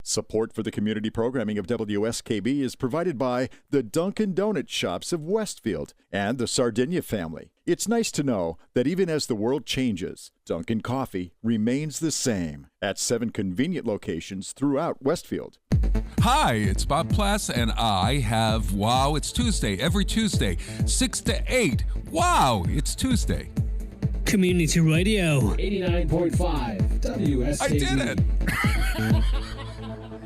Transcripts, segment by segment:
Support for the community programming of WSKB is provided by the Dunkin' Donut Shops of Westfield and the Sardinia family. It's nice to know that even as the world changes, Dunkin' Coffee remains the same at 7 convenient locations throughout Westfield. Hi, it's Bob Plass, and I have Wow, It's Tuesday, every Tuesday, 6 to 8. Wow, it's Tuesday. Community Radio. 89.5 WSKB. I did it!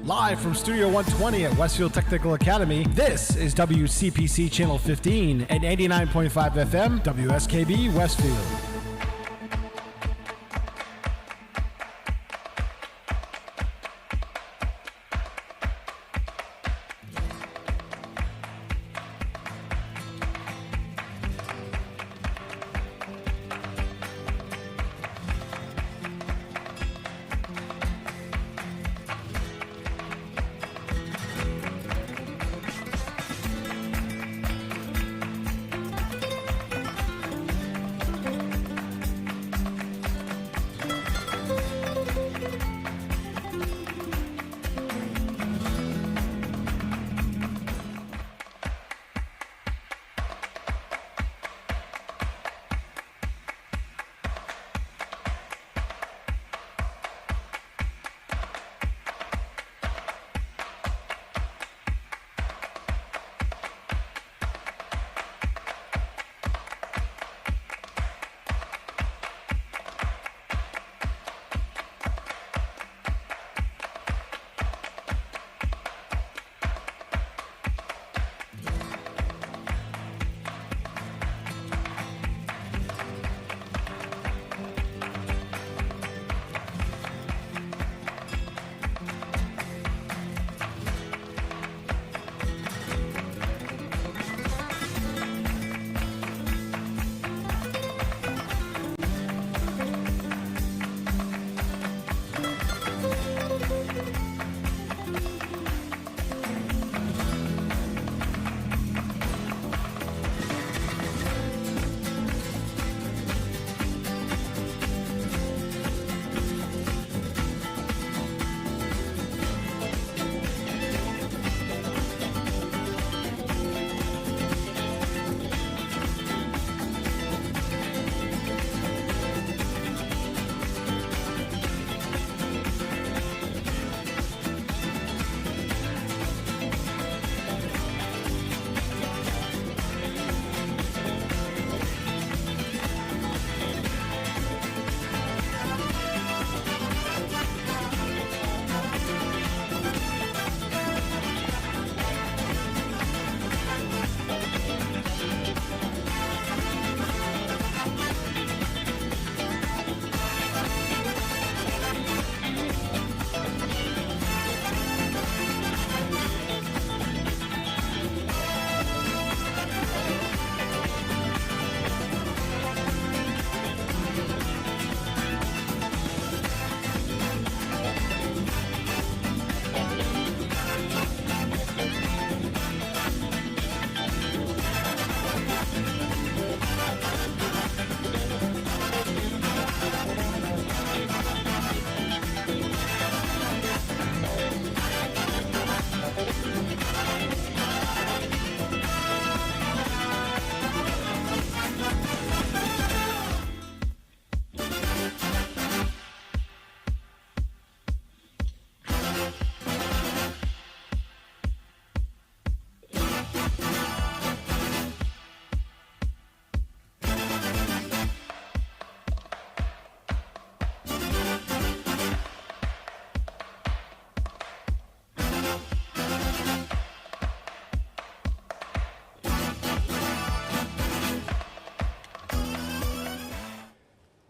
Live from Studio 120 at Westfield Technical Academy, this is WCPC Channel 15 and 89.5 FM, WSKB Westfield.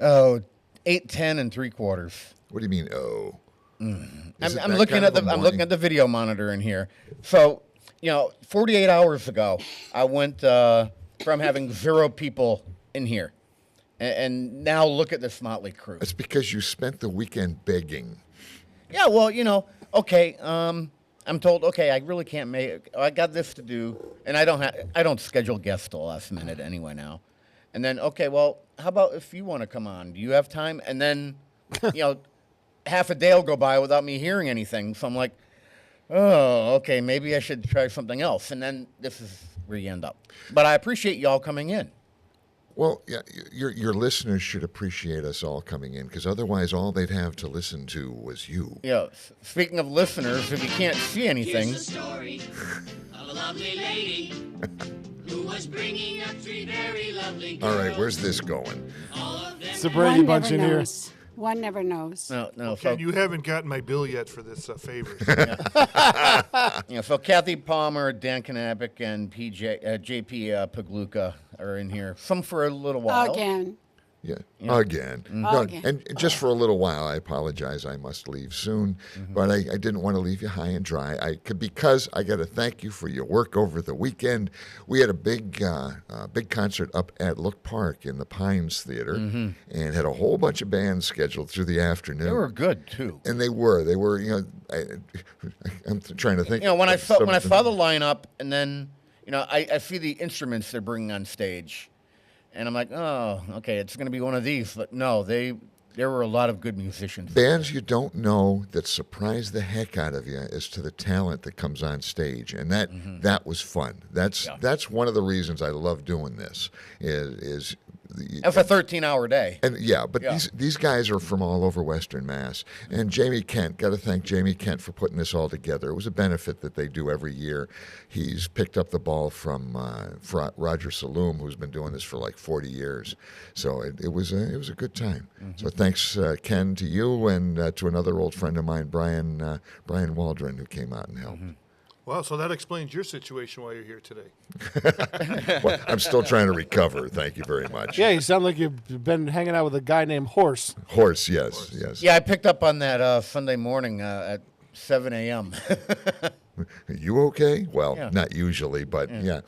Oh, 8:10 3/4. What do you mean? Oh, I'm looking at the video monitor in here. So, 48 hours ago, I went from having 0 people in here, and now look at this motley crew. it's because you spent the weekend begging. Yeah, well, okay. I'm told, okay, I really can't make. I got this to do, and I don't schedule guests till the last minute anyway now. And then, okay, well, how about if you want to come on? Do you have time? And then, half a day will go by without me hearing anything. So I'm like, oh, okay, maybe I should try something else. And then this is where you end up. But I appreciate y'all coming in. Well, yeah, your listeners should appreciate us all coming in, because otherwise all they'd have to listen to was you. Yeah. Speaking of listeners, if you can't see anything, Here's the story of a lovely lady who was bringing up three very lovely girls. All right, where's this going? All of them It's the Brady One Bunch never in here. knows. One never knows. no. Ken, you haven't gotten my bill yet for this favor. So Kathy Palmer, Dan Kanabik, and JP Pagluka are in here. Some for a little while. Again. Yeah, again. No, Again. and just for a little while, I apologize. I must leave soon, but I didn't want to leave you high and dry. Because I got to thank you for your work over the weekend. We had a big concert up at Look Park in the Pines Theater, and had a whole bunch of bands scheduled through the afternoon. They were good too. And they were. I'm trying to think. When I saw the lineup, and then I see the instruments they're bringing on stage. And I'm like, oh, okay, it's going to be one of these. But no, there were a lot of good musicians. Bands you don't know that surprise the heck out of you as to the talent that comes on stage, and that was fun. That's one of the reasons I love doing this. That's a 13-hour day. And these guys are from all over Western Mass. And Jamie Kent, got to thank Jamie Kent for putting this all together. It was a benefit that they do every year. He's picked up the ball from Roger Saloom, who's been doing this for like 40 years. So it was a good time. So thanks, Ken, to you, and to another old friend of mine, Brian Waldron, who came out and helped. Well, so that explains your situation while you're here today. Well, I'm still trying to recover. Thank you very much. Yeah, you sound like you've been hanging out with a guy named Horse. Horse, yes. Yeah, I picked up on that Sunday morning at 7 a.m. You okay? Well, not usually, but yeah.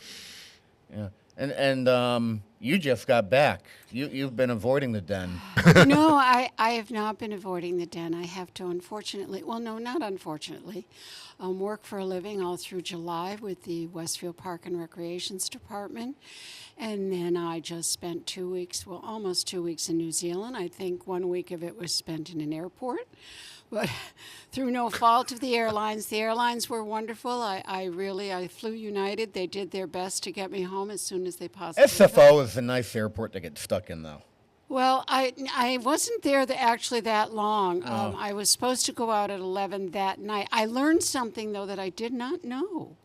Yeah, and you just got back. You've been avoiding the den. No, I have not been avoiding the den. I have to, unfortunately, well, no, not unfortunately, work for a living all through July with the Westfield Park and Recreations Department. And then I just spent 2 weeks, well, almost 2 weeks in New Zealand. I think 1 week of it was spent in an airport. But through no fault of the airlines were wonderful. I flew United. They did their best to get me home as soon as they possibly could. SFO is a nice airport to get stuck in, though. Well, I wasn't there actually that long. I was supposed to go out at 11 that night. I learned something, though, that I did not know.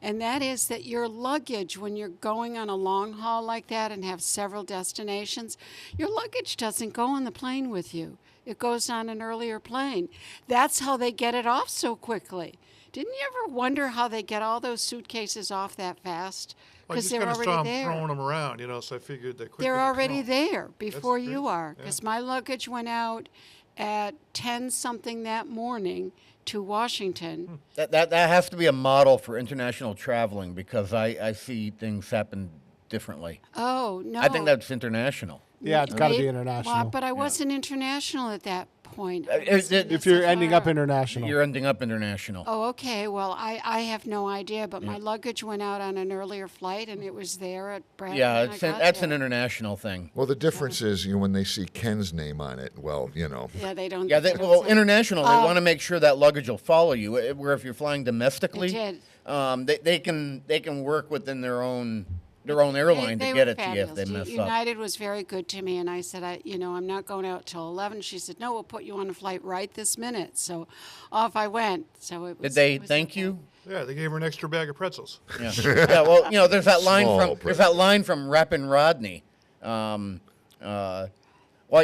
And that is that your luggage, when you're going on a long haul like that and have several destinations, your luggage doesn't go on the plane with you. It goes on an earlier plane. That's how they get it off so quickly. Didn't you ever wonder how they get all those suitcases off that fast? Because they're already there. Throwing them around, so I figured they quickly. They're already there before That's you great. are. Because my luggage went out at 10-something that morning to Washington. That has to be a model for international traveling, because I see things happen differently. Oh, no. I think that's international. Yeah, it's got to be Maybe- international. Well, but I wasn't international at that point. If you're ending up international. You're ending up international. Oh, okay. Well, I have no idea, but my luggage went out on an earlier flight, and it was there at Brandon. Yeah, when I got that's there. an international thing. Well, the difference is, when they see Ken's name on it, well, Yeah, they don't. Yeah, international, they want to make sure that luggage will follow you. Where if you're flying domestically, It did. they can work within their own airline They to get were it to you if they fabulous. mess up. United was very good to me, and I said, I'm not going out till 11. She said, no, we'll put you on a flight right this minute. So off I went. So it was. Did they it was thank okay. you? Yeah, they gave her an extra bag of pretzels. Yeah. Yeah. Well, there's that line Small from Rappin' Rodney. Why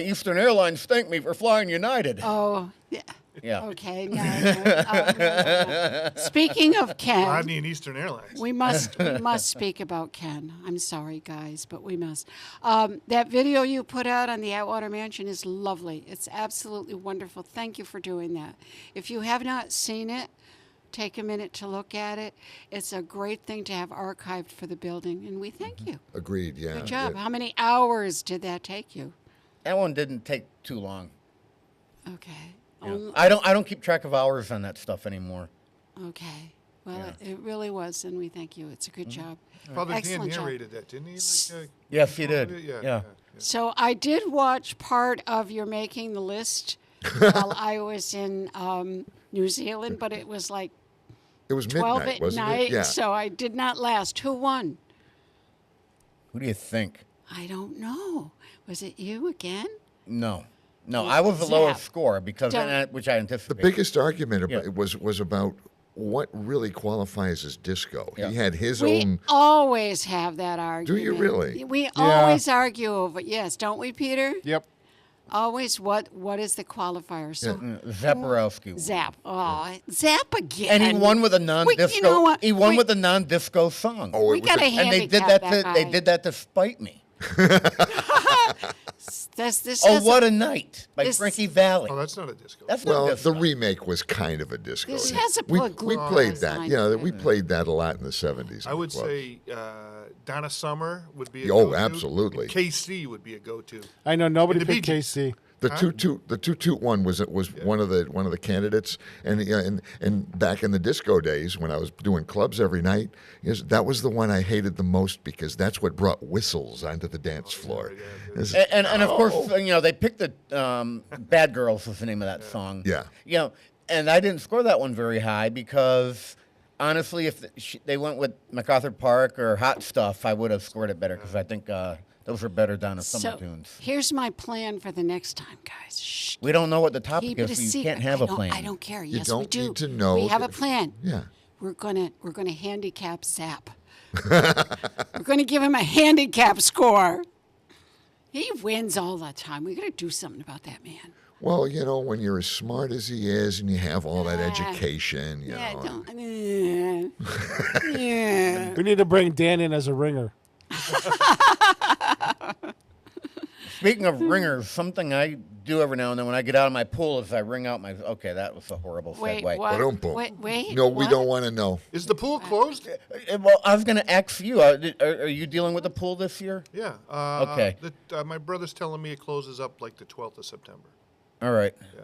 Eastern Airlines thank me for flying United. Oh, yeah. Yeah. Okay. No. Speaking of Ken, Rodney and Eastern Airlines. we must speak about Ken. I'm sorry, guys, but we must. That video you put out on the Atwater Mansion is lovely. It's absolutely wonderful. Thank you for doing that. If you have not seen it, take a minute to look at it. It's a great thing to have archived for the building, and we thank you. agreed, yeah. Good job. How many hours did that take you? That one didn't take too long. Okay. Yeah. I don't keep track of hours on that stuff anymore. Okay. Well, it really was, and we thank you. It's a good job. Father Dan Excellent job. narrated that, didn't he? Yes, he did. Yeah. Yeah. So I did watch part of your Making the List while I was in New Zealand, but it was like It was 12 midnight, at wasn't night, it? Yeah. so I did not last. Who won? Who do you think? I don't know. Was it you again? No, I was the lowest Zap. score because Don't- which I The anticipated. biggest argument Yeah. was about what really qualifies as disco. Yeah. He had his We own. always have that argument. you really? We always argue over yes, don't we, Peter? Yep. Always what is the qualifier? So Zaporowski. Zap. Oh, Zap again. And he won with a non-disco. You know what? He won with a non-disco song. Oh, We got to and they did handicap that. guy. They did that to spite me. This Oh, has what a night by this- Frankie Valli. Oh, that's not a disco. That's Well, not the disco. remake was kind of a disco. This has a we plug played that. line Yeah, to we it. played that a lot in the 70s. I in would the clubs. say Donna Summer would be a Oh, go-to. absolutely. KC would be a go-to. I know nobody And the picked Bee Gees. KC. The toot one was one of the candidates, and back in the disco days when I was doing clubs every night, that was the one I hated the most because that's what brought whistles onto the dance floor. And of course, they picked the Bad Girls was the name of that song. Yeah. And I didn't score that one very high because honestly, if they went with MacArthur Park or Hot Stuff, I would have scored it better because I think those are better Donna Summer So tunes. here's my plan for the next time, guys. Shh. We don't know what the topic Keep it a is, so you secret. can't have a plan. I don't care. You Yes, don't we do. need to know We have a that- plan. Yeah. We're gonna handicap Zap. We're gonna give him a handicap score. He wins all the time. We gotta do something about that man. Well, when you're as smart as he is and you have all that education, you Yeah, know. don't. Yeah. We need to bring Dan in as a ringer. Speaking of ringers, something I do every now and then when I get out of my pool is I ring out my. Okay, that was a horrible Wait, segue. what? Ba-dum-bum. Wait. No, we what? don't want to know. Is the pool closed? Well, I was going to ask you. Are you dealing with the pool this year? Yeah. Okay. My brother's telling me it closes up like the 12th of September. All right. Yeah.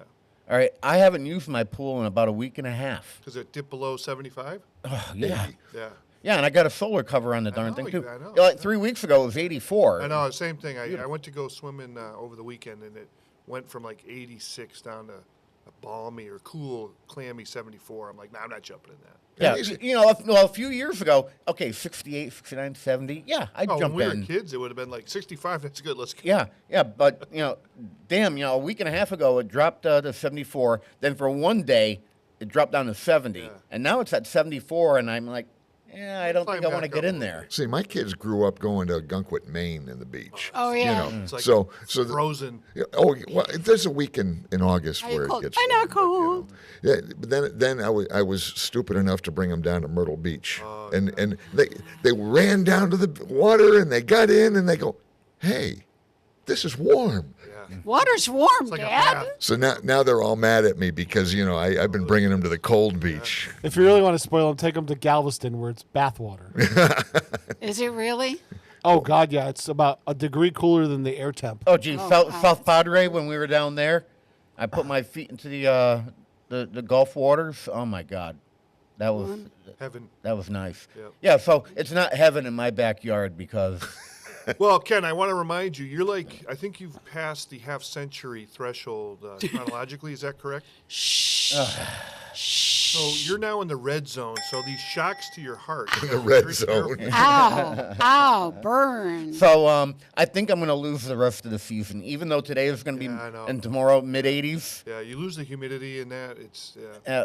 All right. I haven't used my pool in about a week and a half. Does it dip below 75? Oh, yeah. Yeah. Yeah, and I got a solar cover on the darn know, thing too. I know. Like 3 weeks ago, it was 84. I know, same thing. I went to go swimming over the weekend, and it went from like 86 down to a balmy or cool, clammy 74. I'm like, nah, I'm not jumping in that. Yeah, a few years ago, okay, 68, 69, 70. Yeah, I'd Oh, jump when we in. were kids, it would have been like 65. That's good. Let's go. Yeah, but damn, a week and a half ago it dropped to 74. Then for one day, it dropped down to 70, and now it's at 74. And I'm like, I don't think I want to get in there. See, my kids grew up going to Gunkwit, Maine, in the beach. Oh, yeah. It's like so frozen. well, there's a week in August Are you where it cold? gets. I'm not warm, cold. Yeah, but then I was stupid enough to bring them down to Myrtle Beach, and they ran down to the water and they got in and they go, hey, this is warm. Water's warm, like a Dad. bath. So now they're all mad at me because I've been bringing them to the cold beach. If you really want to spoil them, take them to Galveston where it's bathwater. Is it really? Oh, God, yeah. It's about a degree cooler than the air temp. Oh, gee, South Padre, when we were down there, I put my feet into the Gulf waters. Oh, my God. That was Heaven. That was nice. Yep. Yeah, so it's not heaven in my backyard because Well, Ken, I want to remind you, you're like, I think you've passed the half-century threshold chronologically. Is that correct? So you're now in the red zone. So these shocks to your heart. The red Very zone. careful. Ow, burn. so I think I'm going to lose the rest of the season, even though today is going to Yeah, I be know. and tomorrow mid-80s. Yeah, you lose the humidity in that. It's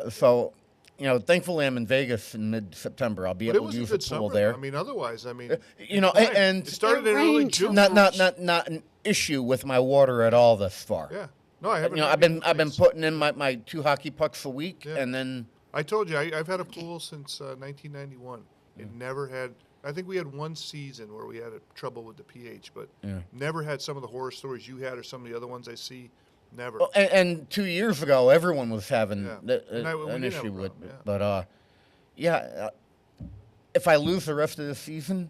So thankfully I'm in Vegas in mid-September. I'll be But it able was to a use good the pool summer. there. I mean, otherwise, and it started It in early rained too June. much. not an issue with my water at all thus far. Yeah. No, I haven't. You know, had I've been any I've been complaints. putting in my 2 hockey pucks a week, Yeah. and then I told you, I've had a pool since 1991. It never had. I think we had one season where we had trouble with the pH, but never had some of the horror stories you had or some of the other ones I see. Never. well, and 2 years ago everyone was having Yeah. the, We an did have a issue with problem, it. But if I lose the rest of the season,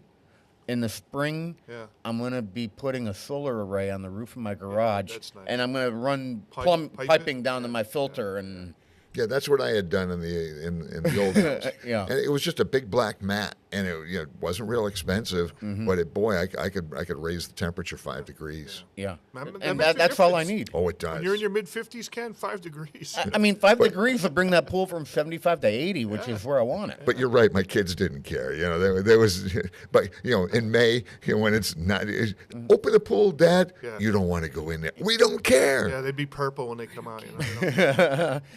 in the spring, Yeah. I'm gonna be putting a solar array on the roof of my garage, that's nice. and I'm gonna run Piping? piping down to my filter and. Yeah, that's what I had done in the old house. Yeah. And it was just a big black mat, and it wasn't real expensive, but I could raise the temperature 5 degrees. Yeah, That and makes a that's all I difference. need. Oh, it does. When you're in your mid-50s, Ken, 5 degrees. I mean, 5 degrees would bring that pool from 75 to 80, which is where I want it. But you're right. My kids didn't care. There was, but in May, when it's not, open the pool, Dad. Yeah. You don't want to go in there. We don't care. Yeah, they'd be purple when they come out.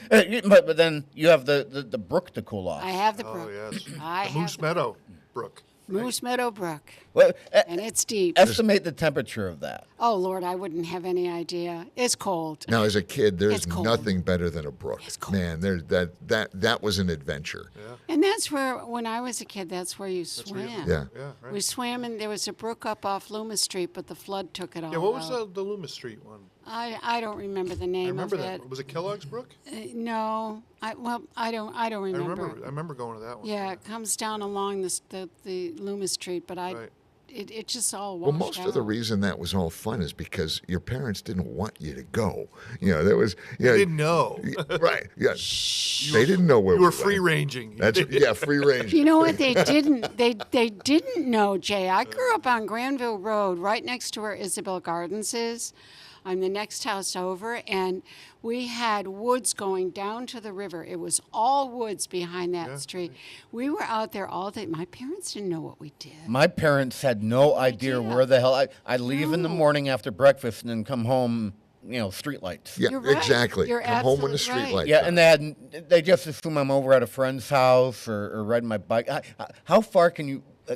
But then you have the brook to cool off. I have the Oh, brook. yes. I The have Moose the Meadow Brook. Moose Meadow Brook, Well, and it's deep. estimate the temperature of that. Oh Lord, I wouldn't have any idea. It's cold. Now, as a kid, there's It's cold. nothing better than a brook. It's cold. Man, that was an adventure. And that's where, when I was a kid, that's where you swam. Yeah. Yeah, right. We swam, and there was a brook up off Loomis Street, but the flood took it all Yeah, what was out. the Loomis Street one? I don't remember the I name remember of that. it. Was it Kellogg's Brook? No, I don't remember. I remember going to that one. Yeah, it comes down along the Loomis Street, but Right. it just all Well, washed most out. of the reason that was all fun is because your parents didn't want you to go. There was. I didn't know. Right. Yeah. They didn't know where You we were went. free ranging. That's free range. You know what they didn't? They didn't know, Jay. I grew up on Granville Road, right next to where Isabel Gardens is. I'm the next house over, and we had woods going down to the river. It was all woods behind that street. We were out there all day. My parents didn't know what we did. My parents had no idea where the hell I leave in the morning after breakfast and then come home. Streetlights. Yeah, You're right. exactly. You're Come home when the absolutely street right. lights Yeah, are. and they just assume I'm over at a friend's house or riding my bike. How far can a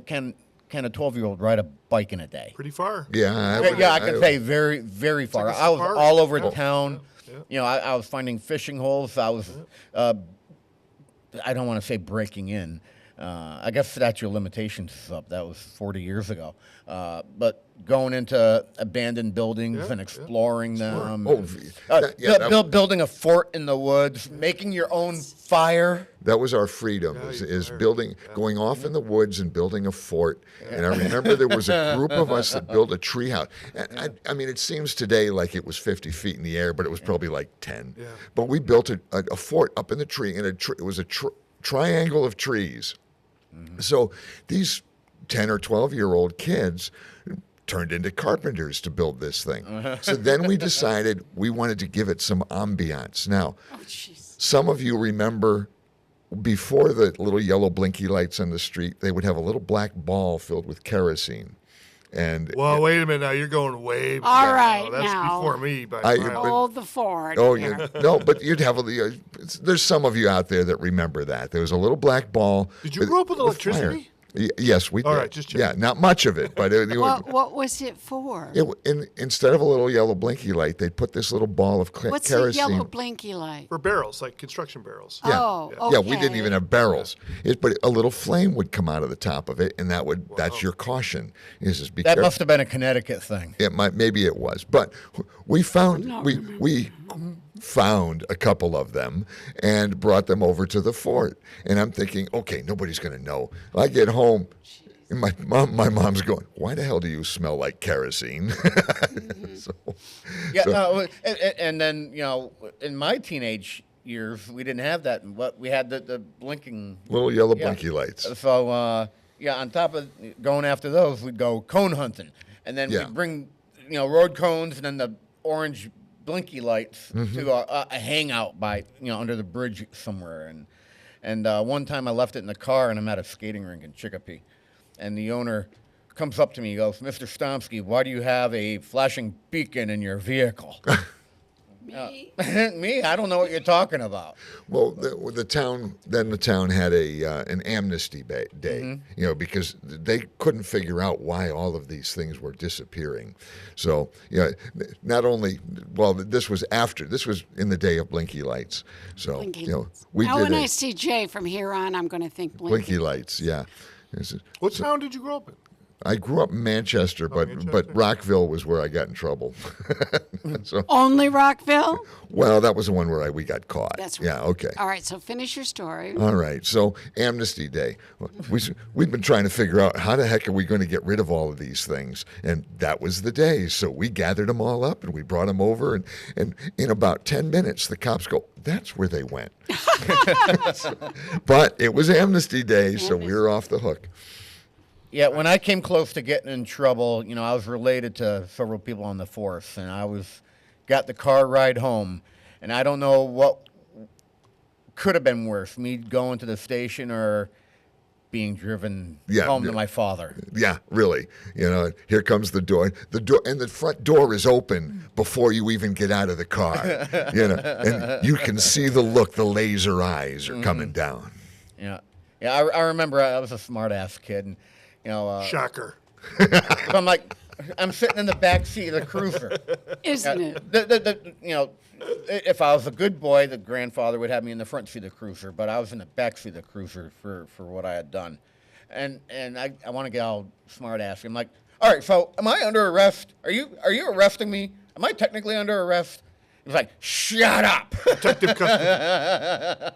12-year-old ride a bike in a day? Pretty far. Yeah, I can say very, very far. like a I was safari. all over town. I was finding fishing holes. I was, I don't want to say breaking in. I guess statute of limitations is up. That was 40 years ago. But going into abandoned buildings and exploring them. Building a fort in the woods, making your own fire. That was our freedom, is going off in the woods and building a fort. And I remember there was a group of us that built a treehouse. I mean, it seems today like it was 50 feet in the air, but it was probably like 10. Yeah. But we built a fort up in the tree, and it was a triangle of trees. Mm-hmm. So these 10 or 12-year-old kids turned into carpenters to build this thing. So then we decided we wanted to give it some ambiance. Now, some of you remember before the little yellow blinky lights on the street, they would have a little black ball filled with kerosene. And well, wait a minute now. You're going way back. All right, That's now. before me. Hold the fort. Oh, here. yeah. No, but you'd have there's some of you out there that remember that. There was a little black ball. Did you grow up with electricity? Fire. Yes, we did. All right, just checking. Yeah, not much of it, but What was it for? Instead of a little yellow blinky light, they'd put this little ball of What's kerosene. the yellow blinky light? For barrels, like construction barrels. Yeah. Oh, Yeah, okay. we didn't even have barrels. But a little flame would come out of the top of it, and that's your caution. Be That careful. must have been a Connecticut thing. Maybe it was, but we found we found a couple of them and brought them over to the fort. And I'm thinking, okay, nobody's going to know. I get home, and my mom's going, "Why the hell do you smell like kerosene?" And then in my teenage years, we didn't have that, but we had the blinking little yellow blinky lights. So on top of going after those, we'd go cone hunting, and then we'd bring road cones and then the orange blinky lights to a hangout by under the bridge somewhere. And one time I left it in the car, and I'm at a skating rink in Chicopee, and the owner comes up to me. He goes, "Mr. Stomsky, why do you have a flashing beacon in your vehicle?" Me? I don't know what you're talking about. Well, the town had an amnesty day, because they couldn't figure out why all of these things were disappearing. So, not only, this was in the day of blinky lights. So, Blinky lights. we now did when I see Jay from here on, I'm going to think blinky lights. Yeah. What town did you grow up in? I grew up in Manchester, but Rockville was where I got in trouble. So, only Rockville? Well, that was the one where we got caught. That's right. Yeah, okay. All right, so finish your story. All right, so Amnesty Day. We've been trying to figure out how the heck are we going to get rid of all of these things, and that was the day. So we gathered them all up, and we brought them over, and in about 10 minutes, the cops go, "That's where they went." But it was Amnesty Day, so we were off the hook. Yeah, when I came close to getting in trouble, I was related to several people on the force, and got the car ride home, and I don't know what could have been worse, me going to the station or being driven home to my father. Yeah, really. Here comes the door, and the front door is open before you even get out of the car. And you can see the look, the laser eyes are coming down. Yeah. Yeah, I remember I was a smart-ass kid, and, Shocker. I'm sitting in the back seat of the cruiser. Isn't it? If I was a good boy, the grandfather would have me in the front seat of the cruiser, but I was in the back seat of the cruiser for what I had done. And I want to get all smart-ass. I'm like, all right, so am I under arrest? Are you arresting me? Am I technically under arrest? He's like, shut up. Detective custody.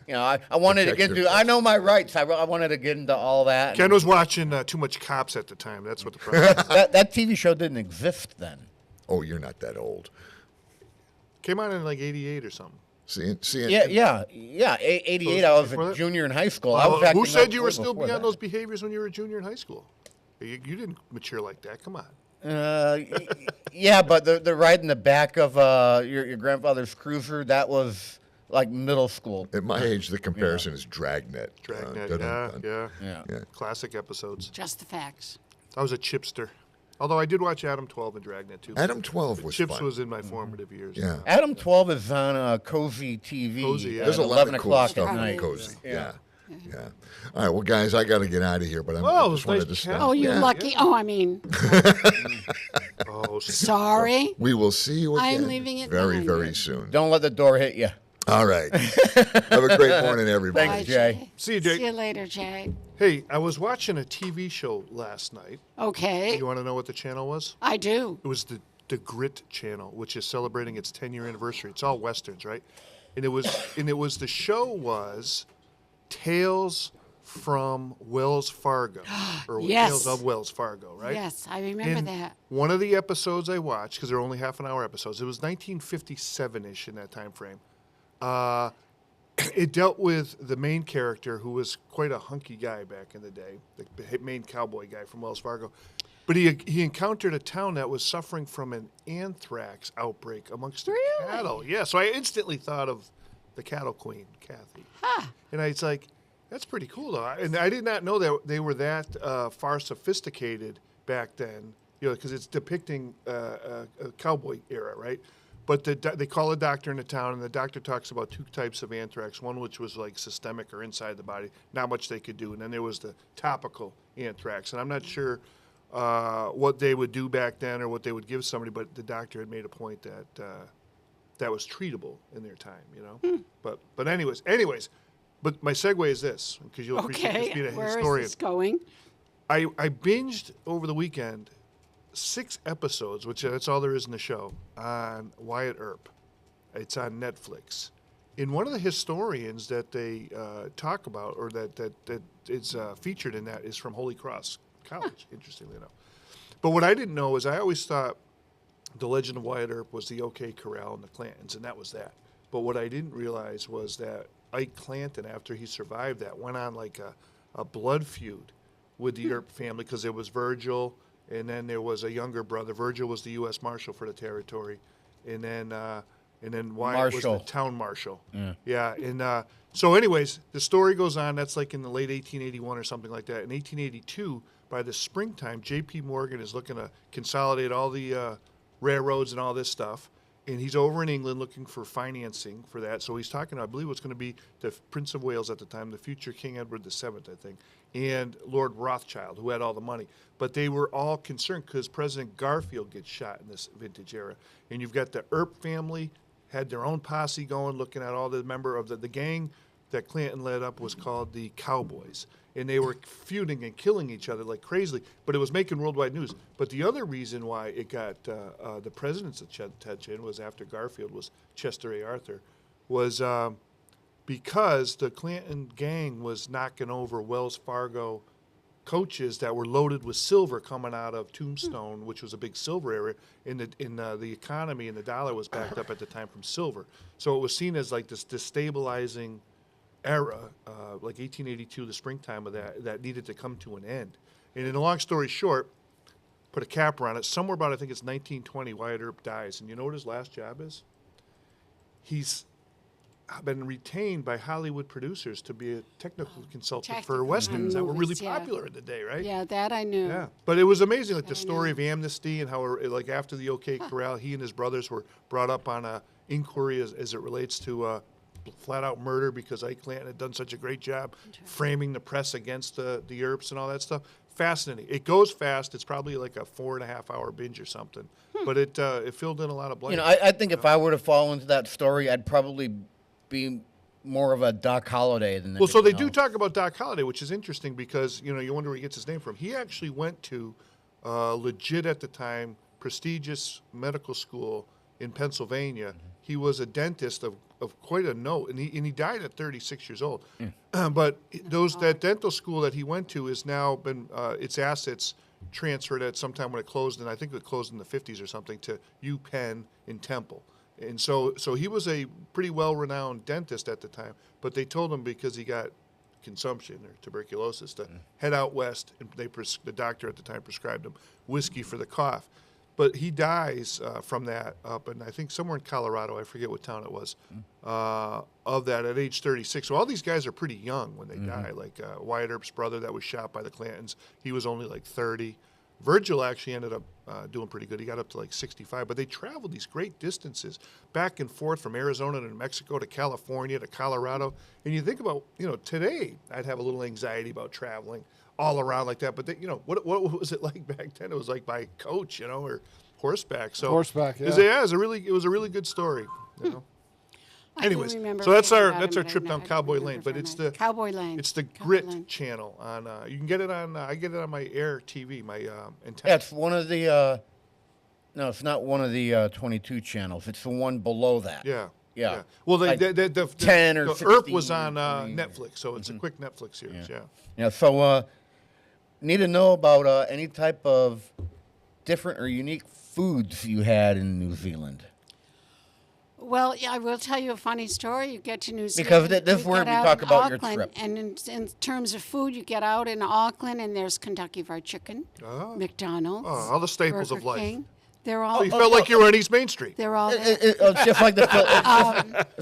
I wanted to get into. I know my rights. I wanted to get into all that. Ken was watching too much Cops at the time. That's what the problem. that TV show didn't exist then. Oh, you're not that old. Came out in like '88 or something. Yeah. 88. I was a junior in high school. I was who said you were still beyond those behaviors when you were a junior in high school? You didn't mature like that. Come on. Yeah, but the ride in the back of your grandfather's cruiser, that was like middle school. At my age, the comparison is Dragnet. Yeah. Classic episodes. Just the facts. I was a chipster. Although I did watch Adam 12 and Dragnet too. Adam 12 was Chips fun. was in my formative years. Yeah. Adam 12 is on Cozy TV. Cozy, yeah. There's a lot of cool o'clock stuff at on night. Cozy. Yeah. All right, well, guys, I got to get out of here, but I just wanted to stop. Oh, you're lucky. Yeah. Oh, I mean. Sorry. We will see you again I'm leaving it very, behind very you. soon. Don't let the door hit you. All right. Have a great morning, everybody. Thanks, Jay. See you, Jay. See you later, Jay. Hey, I was watching a TV show last night. Okay. You want to know what the channel was? I do. It was the Grit channel, which is celebrating its 10-year anniversary. It's all westerns, right? And the show was Tales from Wells Fargo, or Yes. Tales of Wells Fargo, right? Yes, I remember that. One of the episodes I watched, because they're only half-an-hour episodes, it was 1957-ish in that time frame. It dealt with the main character, who was quite a hunky guy back in the day, the main cowboy guy from Wells Fargo. But he encountered a town that was suffering from an anthrax outbreak amongst the cattle. Yeah, so I instantly thought of the cattle queen, Kathy. Huh. And it's like, that's pretty cool, though. And I did not know that they were that far sophisticated back then, because it's depicting a cowboy era, right? But they call a doctor in the town, and the doctor talks about two types of anthrax. One which was like systemic or inside the body, not much they could do. And then there was the topical anthrax. And I'm not sure what they would do back then or what they would give somebody, but the doctor had made a point that that was treatable in their time, But anyways, but my segue is this, because you'll appreciate this being a historian. Where is this going? I binged over the weekend 6 episodes, which that's all there is in the show, on Wyatt Earp. It's on Netflix. And one of the historians that they talk about, or that is featured in that, is from Holy Cross College, interestingly enough. But what I didn't know is I always thought the legend of Wyatt Earp was the OK Corral and the Clantons, and that was that. But what I didn't realize was that Ike Clanton, after he survived that, went on like a blood feud with the Earp family, because there was Virgil, and then there was a younger brother. Virgil was the U.S. Marshal for the territory, and then Wyatt was the town marshal. Yeah. And so anyways, the story goes on. That's like in the late 1881 or something like that. In 1882, by the springtime, J.P. Morgan is looking to consolidate all the railroads and all this stuff. And he's over in England looking for financing for that. So he's talking, I believe, what's going to be the Prince of Wales at the time, the future King Edward VII, I think, and Lord Rothschild, who had all the money. But they were all concerned because President Garfield gets shot in this vintage era. And you've got the Earp family, had their own posse going, looking at all the member of the gang that Clanton led up was called the Cowboys. And they were feuding and killing each other like crazy, but it was making worldwide news. But the other reason why it got the president's attention was after Garfield was Chester A. Arthur, was because the Clanton gang was knocking over Wells Fargo coaches that were loaded with silver coming out of Tombstone, which was a big silver area. In the economy, and the dollar was backed up at the time from silver. So it was seen as like this destabilizing era, like 1882, the springtime of that needed to come to an end. And in a long story short, put a capper on it. Somewhere about, I think it's 1920, Wyatt Earp dies. And you know what his last job is? He's been retained by Hollywood producers to be a technical consultant for westerns that were really popular in the day, right? Yeah, that I knew. Yeah, but it was amazing, like the story of amnesty and how, like after the OK Corral, he and his brothers were brought up on a inquiry as it relates to flat-out murder because Ike Clanton had done such a great job framing the press against the Earps and all that stuff. Fascinating. It goes fast. It's probably like a 4.5-hour binge or something, but it filled in a lot of blanks. You know, I think if I were to fall into that story, I'd probably be more of a Doc Holliday than. Well, so they do talk about Doc Holliday, which is interesting because you wonder where he gets his name from. He actually went to legit at the time prestigious medical school in Pennsylvania. He was a dentist of quite a note, and he died at 36 years old. But that dental school that he went to is now been its assets transferred at some time when it closed, and I think it closed in the 50s or something, to UPenn in Temple. And so he was a pretty well-renowned dentist at the time, but they told him because he got consumption or tuberculosis to head out west, and the doctor at the time prescribed him whiskey for the cough. But he dies from that up, and I think somewhere in Colorado, I forget what town it was, of that at age 36. So all these guys are pretty young when they die. Like Wyatt Earp's brother that was shot by the Clantons, he was only like 30. Virgil actually ended up doing pretty good. He got up to like 65, but they traveled these great distances back and forth from Arizona to New Mexico to California to Colorado. And you think about, today I'd have a little anxiety about traveling all around like that. But what was it like back then? It was like by coach, or horseback. So horseback, yeah. It was a really good story. Anyways, so that's our trip down Cowboy Lane, but it's the Cowboy Lane. It's the Grit channel on. You can get it on. I get it on my Air TV, my antenna. Yeah, it's one of the. No, it's not one of the 22 channels. It's the one below that. Yeah. Well, the 10 or the 16 Earp was on Netflix, so it's a quick Netflix series. Yeah. So, need to know about any type of different or unique foods you had in New Zealand. Well, I will tell you a funny story. You get to New Zealand. Because this is where we talk about your Auckland, trip. And in terms of food, you get out in Auckland, and there's Kentucky Fried Chicken, McDonald's, all the staples Burger of life. King. They're all. You felt like you were on East Main Street. They're all. It's just like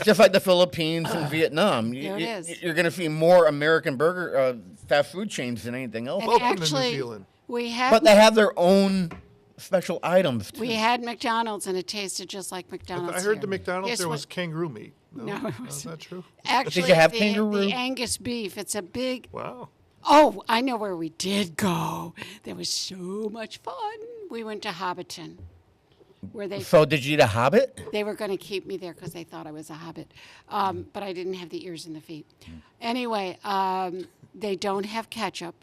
just like the Philippines and Vietnam. There it is. You're going to see more American burger fast food chains than anything else. And Welcome actually, to New Zealand. we had. But they have their own special items too. We had McDonald's, and it tasted just like McDonald's. I heard here. the McDonald's Guess there what? was kangaroo meat. No, it Is wasn't. that true? Actually, Did you have the kangaroo? Angus beef. It's a big. Wow. Oh, I know where we did go. There was so much fun. We went to Hobbiton, where they So did you eat a Hobbit? they were going to keep me there because they thought I was a hobbit, but I didn't have the ears and the feet. Anyway, they don't have ketchup.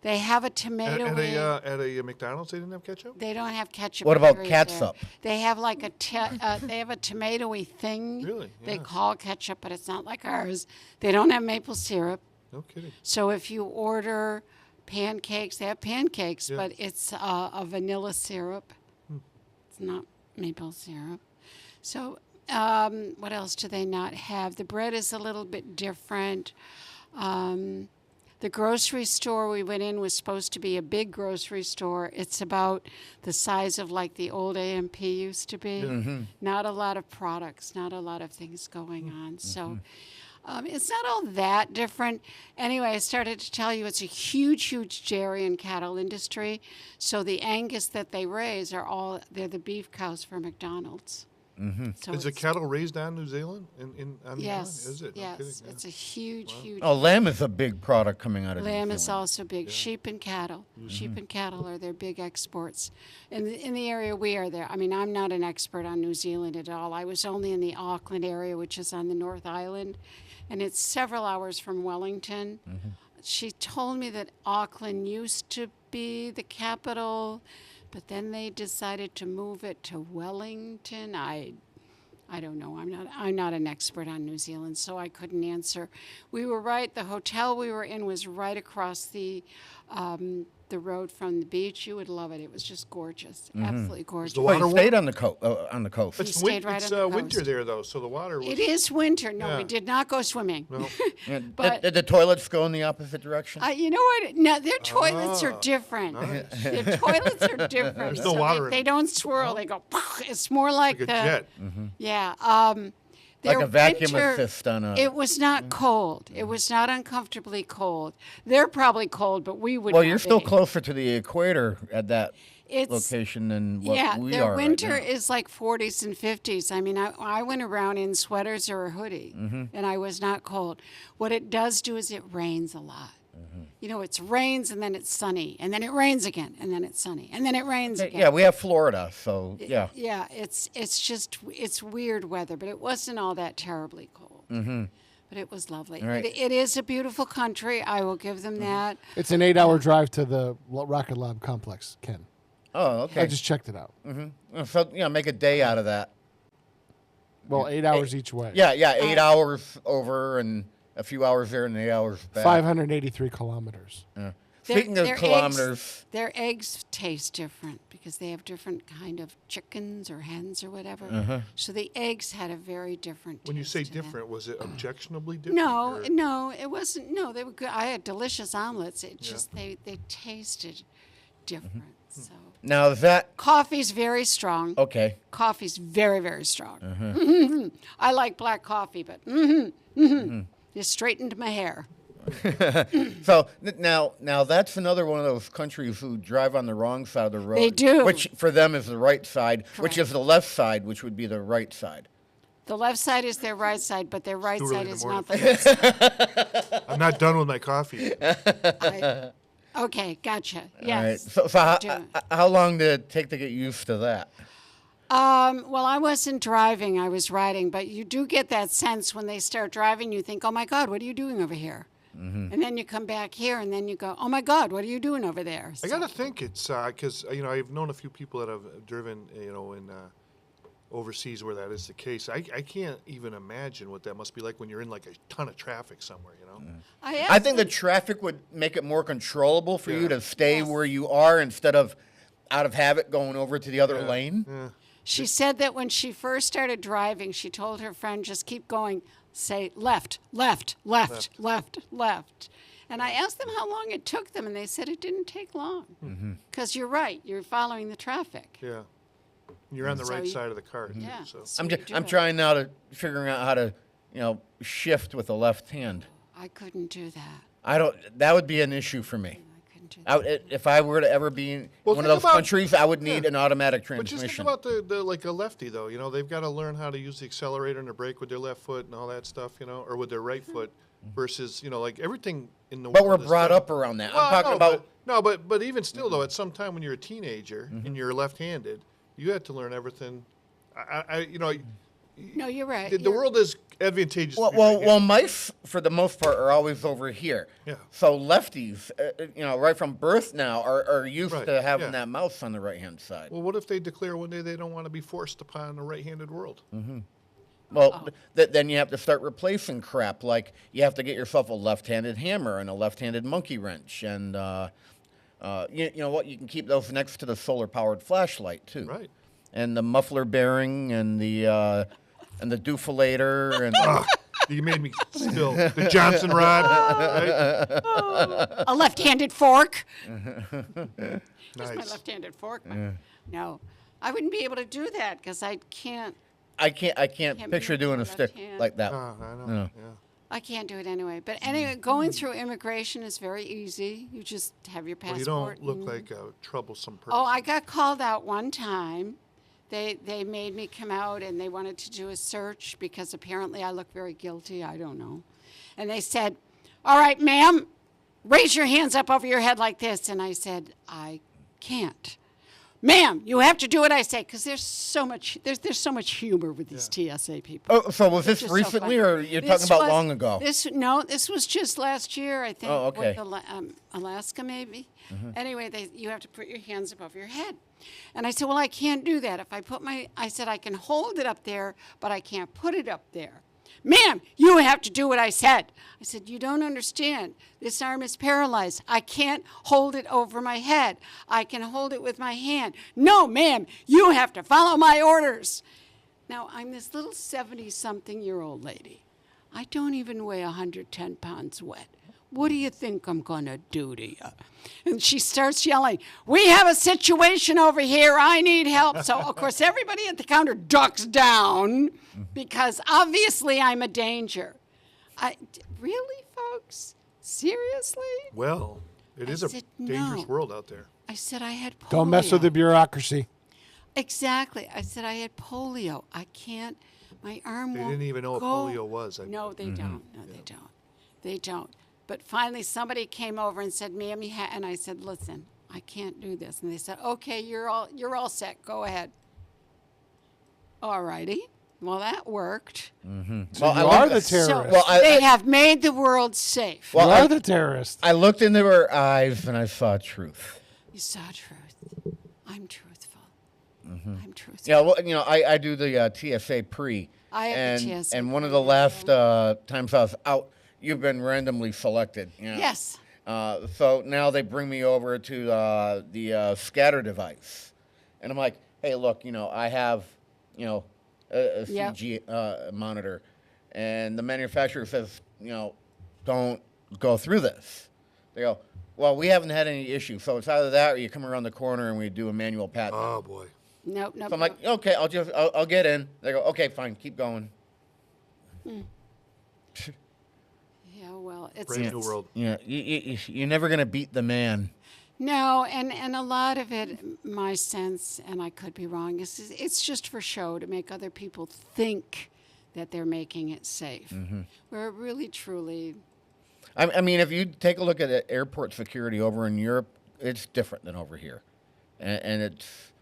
They have a tomato. At a McDonald's, they didn't have ketchup. They don't have ketchup. What about period catsup? there. They have like they have a tomatoey thing. Really? They Yeah. call ketchup, but it's not like ours. They don't have maple syrup. No kidding. So if you order pancakes, they have pancakes, Yeah. but it's a vanilla syrup. It's not maple syrup. So what else do they not have? The bread is a little bit different. The grocery store we went in was supposed to be a big grocery store. It's about the size of like the old AMP used to be. Not a lot of products, not a lot of things going on. So it's not all that different. Anyway, I started to tell you it's a huge, huge dairy and cattle industry. So the Angus that they raise they're the beef cows for McDonald's. So Is the it's- cattle raised on New Zealand? On the Yes. island? Is it? No Yes. kidding, yeah. It's a huge, huge. Oh, lamb is a big product coming out of Lamb New is Zealand. also big. Sheep and cattle. Sheep and cattle are their big exports. In the area we are there, I mean, I'm not an expert on New Zealand at all. I was only in the Auckland area, which is on the North Island, and it's several hours from Wellington. She told me that Auckland used to be the capital, but then they decided to move it to Wellington. I don't know. I'm not an expert on New Zealand, so I couldn't answer. We were right. The hotel we were in was right across the the road from the beach, you would love it. It was just gorgeous, absolutely gorgeous. Well, you stayed on the coast. It's, stayed right it's on the winter coast. there, though, so the water was... It is winter. No, Yeah. we did not go swimming. No. But did the toilets go in the opposite direction? you know what? No, their toilets are different. nice. Their toilets are different. There's no water in They them. don't swirl. They go. It's more like Like a the jet. yeah. Like their a vacuum winter, assist on a... It was not cold. It was not uncomfortably cold. They're probably cold, but we would. Well, not you're still be. closer to the equator at that It's- location than what Yeah, we their are winter right now. is like 40s and 50s. I mean, I went around in sweaters or a hoodie, and I was not cold. What it does do is it rains a lot. You know, it rains and then it's sunny, and then it rains again, and then it's sunny, and then it rains again. Yeah, we have Florida, so yeah. Yeah, it's weird weather, but it wasn't all that terribly cold. But it was lovely. Right. It is a beautiful country. I will give them that. It's an 8-hour drive to the Rocket Lab complex, Ken. Oh, okay. I just checked it out. So, make a day out of that. Well, 8 hours each way. Yeah, 8 hours over and a few hours there and 8 hours back. 583 kilometers. Speaking of kilometers, their eggs taste different because they have different kind of chickens or hens or whatever. So the eggs had a very different When you taste say to them. different, was it objectionably different? No, or- no, it wasn't. No, they were good. I had delicious omelets. It just they tasted different. So now is that coffee's very strong. okay? Coffee's very, very strong. I like black coffee, but it straightened my hair. So now that's another one of those countries who drive on the wrong side of the road. They do. Which for them is the right side, which Correct. is the left side, which would be the right side. The left side is their right side, but their right too early side in the is morning. not the left side. I'm not done with my coffee. Okay, gotcha. All right. Yes. So how long did it take to get used to that? Well, I wasn't driving, I was riding, but you do get that sense when they start driving, you think, oh my God, what are you doing over here? And then you come back here and then you go, oh my God, what are you doing over there? I got to think it's because, I've known a few people that have driven, in overseas where that is the case. I can't even imagine what that must be like when you're in like a ton of traffic somewhere, I think the traffic would make it more controllable for you Yeah. to stay where you are instead of out of habit going over to the other lane. Yeah. She said that when she first started driving, she told her friend, just keep going, say left, left, left, left, left. And I asked them how long it took them, and they said it didn't take long. Because you're right, you're following the traffic. Yeah. You're on the So right you- side of the car. too, Yeah. So. so I'm you just, do I'm it. trying now to figuring out how to, shift with the left hand. I couldn't do that. That would be an issue for me. I couldn't do that. If I were to ever be in Well, one of think those about- countries, I would need an automatic But transmission. just think about the like a lefty though. They've got to learn how to use the accelerator and the brake with their left foot and all that stuff. Or with their right foot, versus like everything in the. But we're world is brought done- up around that. Well, I'm talking about. but even still though, at some time when you're a teenager and you're left-handed, you had to learn everything. No, you're right. The world is advantageous. to be Well, right-handed. mice for the most part are always over here. Yeah. So lefties, right from birth now, are used Right, to having yeah. that mouse on the right hand side. Well, what if they declare one day they don't want to be forced upon a right-handed world? Well, then you have to start replacing crap. Like you have to get yourself a left-handed hammer and a left-handed monkey wrench, and you know what? You can keep those next to the solar-powered flashlight too. Right. And the muffler bearing and the duffilator and. You made me spill the Johnson rod. Right? A left-handed fork. Here's my Nice. left-handed fork. No, I wouldn't be able to do that because I can't. I can't Can't picture move doing a with stick left hand. like that. I know. No. Yeah. I can't do it anyway. But anyway, going through immigration is very easy. You just have your Well, passport. you don't look and- like a troublesome person. Oh, I got called out one time. They made me come out and they wanted to do a search because apparently I look very guilty. I don't know. And they said, all right, ma'am, raise your hands up over your head like this. And I said, I can't. Ma'am, you have to do what I say because there's so much humor with these TSA people. Oh, so was this Which is so recently, funny. or you're This talking about was- long ago? This was just last year, I think. Oh, okay. With Alaska, maybe. Anyway, you have to put your hands above your head. And I said, well, I can't do that. I said, I can hold it up there, but I can't put it up there. Ma'am, you have to do what I said. I said, you don't understand. This arm is paralyzed. I can't hold it over my head. I can hold it with my hand. No, ma'am, you have to follow my orders. Now, I'm this little 70-something-year-old lady. I don't even weigh 110 pounds wet. What do you think I'm going to do to you? And she starts yelling, we have a situation over here. I need help. So, of course, everybody at the counter ducks down because obviously I'm a danger. Really, folks? Seriously? Well, it is a dangerous world out there. I said I had polio. Don't mess with the bureaucracy. Exactly. I said I had polio. I can't, my arm won't They didn't even know what polio was. No, they don't. No, they don't. They don't. But finally, somebody came over and said, ma'am, and I said, listen, I can't do this. And they said, okay, you're all set. Go ahead. All righty. Well, that worked. So you are the terrorist. So they have made the world safe. You are the terrorist. I looked into her eyes and I saw truth. You saw truth. I'm truthful. I'm truthful. Yeah, well, I do the TSA pre. I have the TSA and one of the last times I was out, you've been randomly selected. Yes. So now they bring me over to the scatter device. And I'm like, hey, look, I have, a CG monitor. And the manufacturer says, don't go through this. They go, well, we haven't had any issues. So it's either that or you come around the corner and we do a manual pat. Oh, boy. Nope. So I'm like, okay, I'll get in. They go, okay, fine, keep going. Yeah, well, it's Brave new world. Yeah, you're never gonna beat the man. No, and a lot of it, my sense, and I could be wrong, is it's just for show to make other people think that they're making it safe. Where it really, truly. I mean, if you take a look at the airport security over in Europe, it's different than over here, and it's.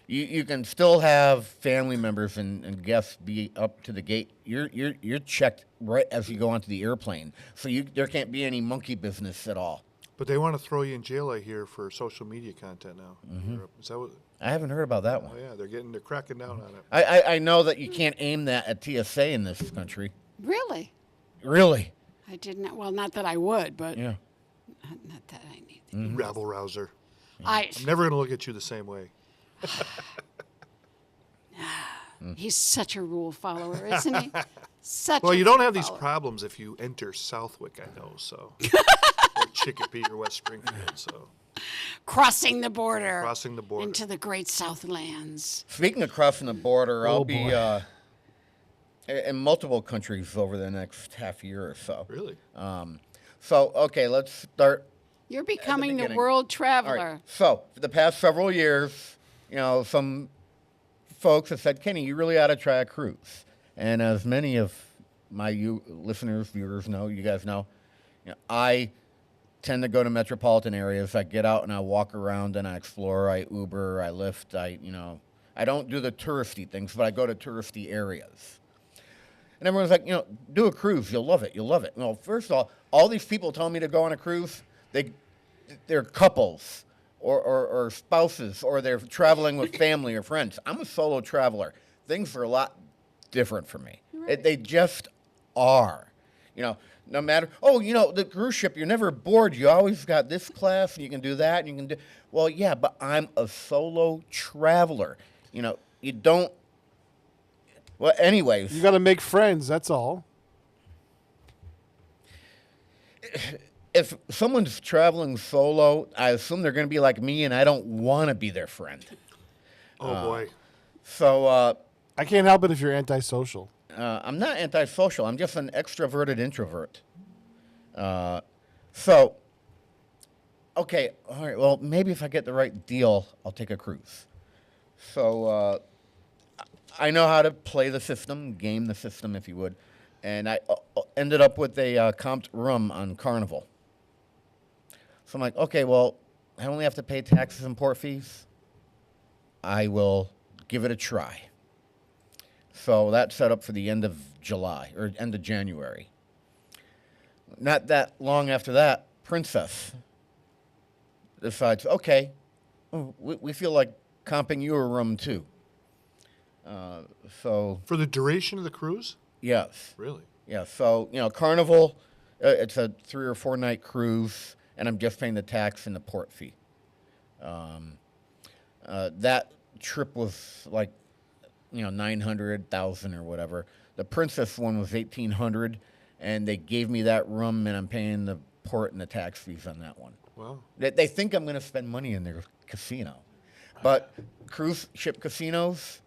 You can still have family members and guests be up to the gate. You're checked right as you go onto the airplane, so there can't be any monkey business at all. But they want to throw you in jail, I hear, for social media content now. In Europe. Is that what? I haven't heard about that one. Oh yeah, they're cracking down on it. I know that you can't aim that at TSA in this country. Really? Really? I didn't. Well, not that I would, but Yeah. not that I need. Rabble rouser. I'm never going to look at you the same way. He's such a rule follower, isn't he? Such. Well, a you don't rule have these follower. problems if you enter Southwick, I know, so. Or Chicopee or West Springfield, so. Crossing the border. Crossing the border. Into the great Southlands. Speaking of crossing the border, I'll be in multiple countries over the next half year or so. Really? So, okay, let's start. You're becoming the beginning. world All traveler. right. So, for the past several years, some folks have said, Kenny, you really ought to try a cruise. And as many of my listeners, viewers know, you guys know, I tend to go to metropolitan areas. I get out and I walk around and I explore. I Uber, I Lyft. I don't do the touristy things, but I go to touristy areas. And everyone's like, do a cruise. You'll love it. You'll love it. Well, first of all these people telling me to go on a cruise, they're couples or spouses, or they're traveling with family or friends. I'm a solo traveler. Things are a lot different for me. Right. They just are. No matter, the cruise ship, you're never bored. You always got this class, and you can do that, and you can do. Well, yeah, but I'm a solo traveler. You don't. Well, anyways. You got to make friends, that's all. If someone's traveling solo, I assume they're going to be like me, and I don't want to be their friend. Oh, boy. So I can't help it if you're antisocial. I'm not antisocial. I'm just an extroverted introvert. So, okay, all right, well, maybe if I get the right deal, I'll take a cruise. So I know how to play the system, game the system, if you would. And I ended up with a comped room on Carnival. So I'm like, okay, well, I only have to pay taxes and port fees. I will give it a try. So that's set up for the end of July, or end of January. Not that long after that, Princess decides, okay, we feel like comping you a room too. So For the duration of the cruise? Yes. Really? Yeah. So Carnival, it's a 3 or 4 night cruise, and I'm just paying the tax and the port fee. That trip was like 900,000 or whatever. The Princess one was 1,800, and they gave me that room, and I'm paying the port and the tax fees on that one. Wow. They think I'm going to spend money in their casino, but cruise ship casinos,